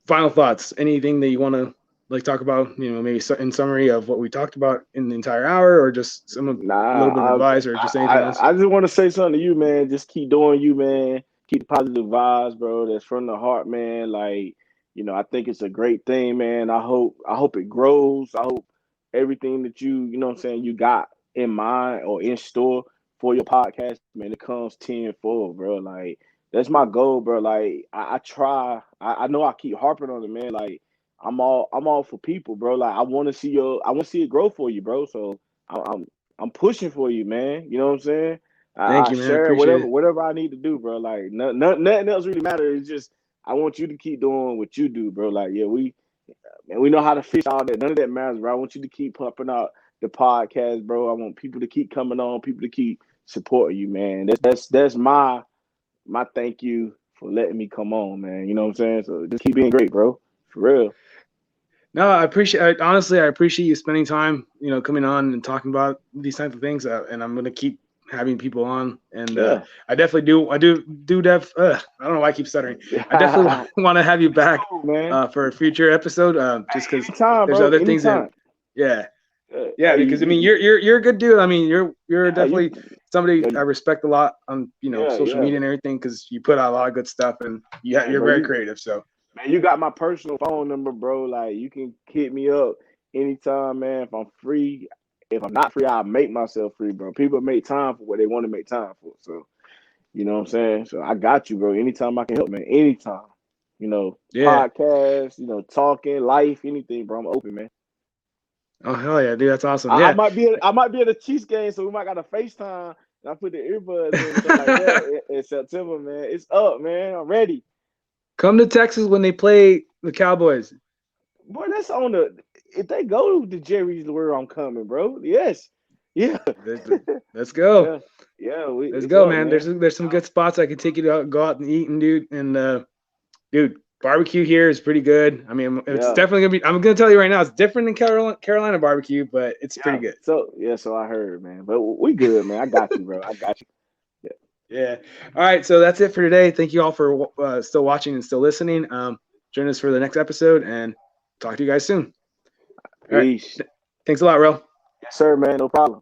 A: final thoughts. Anything that you want to like talk about? Maybe in summary of what we talked about in the entire hour, or just a little bit of
B: Nah,
A: advice, or just anything else.
B: I just want to say something to you, man. Just keep doing you, man. Keep the positive vibes, bro. That's from the heart, man. Like, I think it's a great thing, man. I hope it grows. I hope everything that you know what I'm saying, you got in mind or in store for your podcast, man, it comes tenfold, bro. Like, that's my goal, bro. Like, I try. I know I keep harping on it, man. Like, I'm all for people, bro. Like, I want to see it grow for you, bro. So I'm pushing for you, man. You know what I'm saying?
A: Thank
B: I
A: you, man.
B: share
A: Appreciate
B: whatever
A: it.
B: whatever I need to do, bro. Like nothing else really matters. It's just I want you to keep doing what you do, bro. Like yeah, we know how to fish all that. None of that matters, bro. I want you to keep pumping out the podcast, bro. I want people to keep coming on, people to keep supporting you, man. That's my thank you for letting me come on, man. You know what I'm saying? So just keep being great, bro. For real.
A: No, I appreciate. Honestly, I appreciate you spending time, coming on and talking about these types of things. And I'm gonna keep having people on. And
B: Yeah.
A: I definitely do. I don't know why I keep stuttering. I definitely want to have you
B: It's
A: back
B: cool, man.
A: for a future episode. Just
B: Hey,
A: because
B: anytime,
A: there's
B: bro.
A: other things that,
B: Anytime.
A: yeah, yeah.
B: Hey,
A: Because I mean, you're a good dude. I mean, you're
B: yeah, you
A: definitely. somebody I respect a lot on
B: Yeah,
A: social media and everything, because you put out a lot of good stuff, and
B: man,
A: you're
B: bro,
A: very creative. So
B: man, you got my personal phone number, bro. Like, you can hit me up anytime, man. If I'm free, if I'm not free, I'll make myself free, bro. People make time for what they want to make time for. So, you know what I'm saying? So I got you, bro. Anytime I can help, man. Anytime.
A: yeah.
B: Podcast, talking, life, anything, bro. I'm open, man.
A: Oh hell yeah, dude, that's awesome.
B: I
A: Yeah.
B: might be at a Chiefs game, so we might got a FaceTime. And I put the earbuds in and stuff like that in September, man. It's up, man. I'm ready.
A: Come to Texas when they play the Cowboys.
B: Boy, that's on the. If they go to Jerry's, where I'm coming, bro. Yes, yeah,
A: Let's go.
B: yeah, yeah.
A: Let's
B: It's
A: go,
B: up,
A: man.
B: man.
A: There's some good spots I can take you to go out and eat, and dude, barbecue here is pretty good. I mean, it's
B: Yeah,
A: definitely gonna be. I'm gonna tell you right now, it's different than Carolina barbecue, but it's pretty
B: yeah.
A: good.
B: So I heard, man. But we good, man. I got you, bro. I got you. Yeah.
A: Yeah. All right. So that's it for today. Thank you all for still watching and still listening. Join us for the next episode, and talk to you guys soon. All right.
B: Peace.
A: Thanks a lot, Rel.
B: Yes, sir, man. No problem.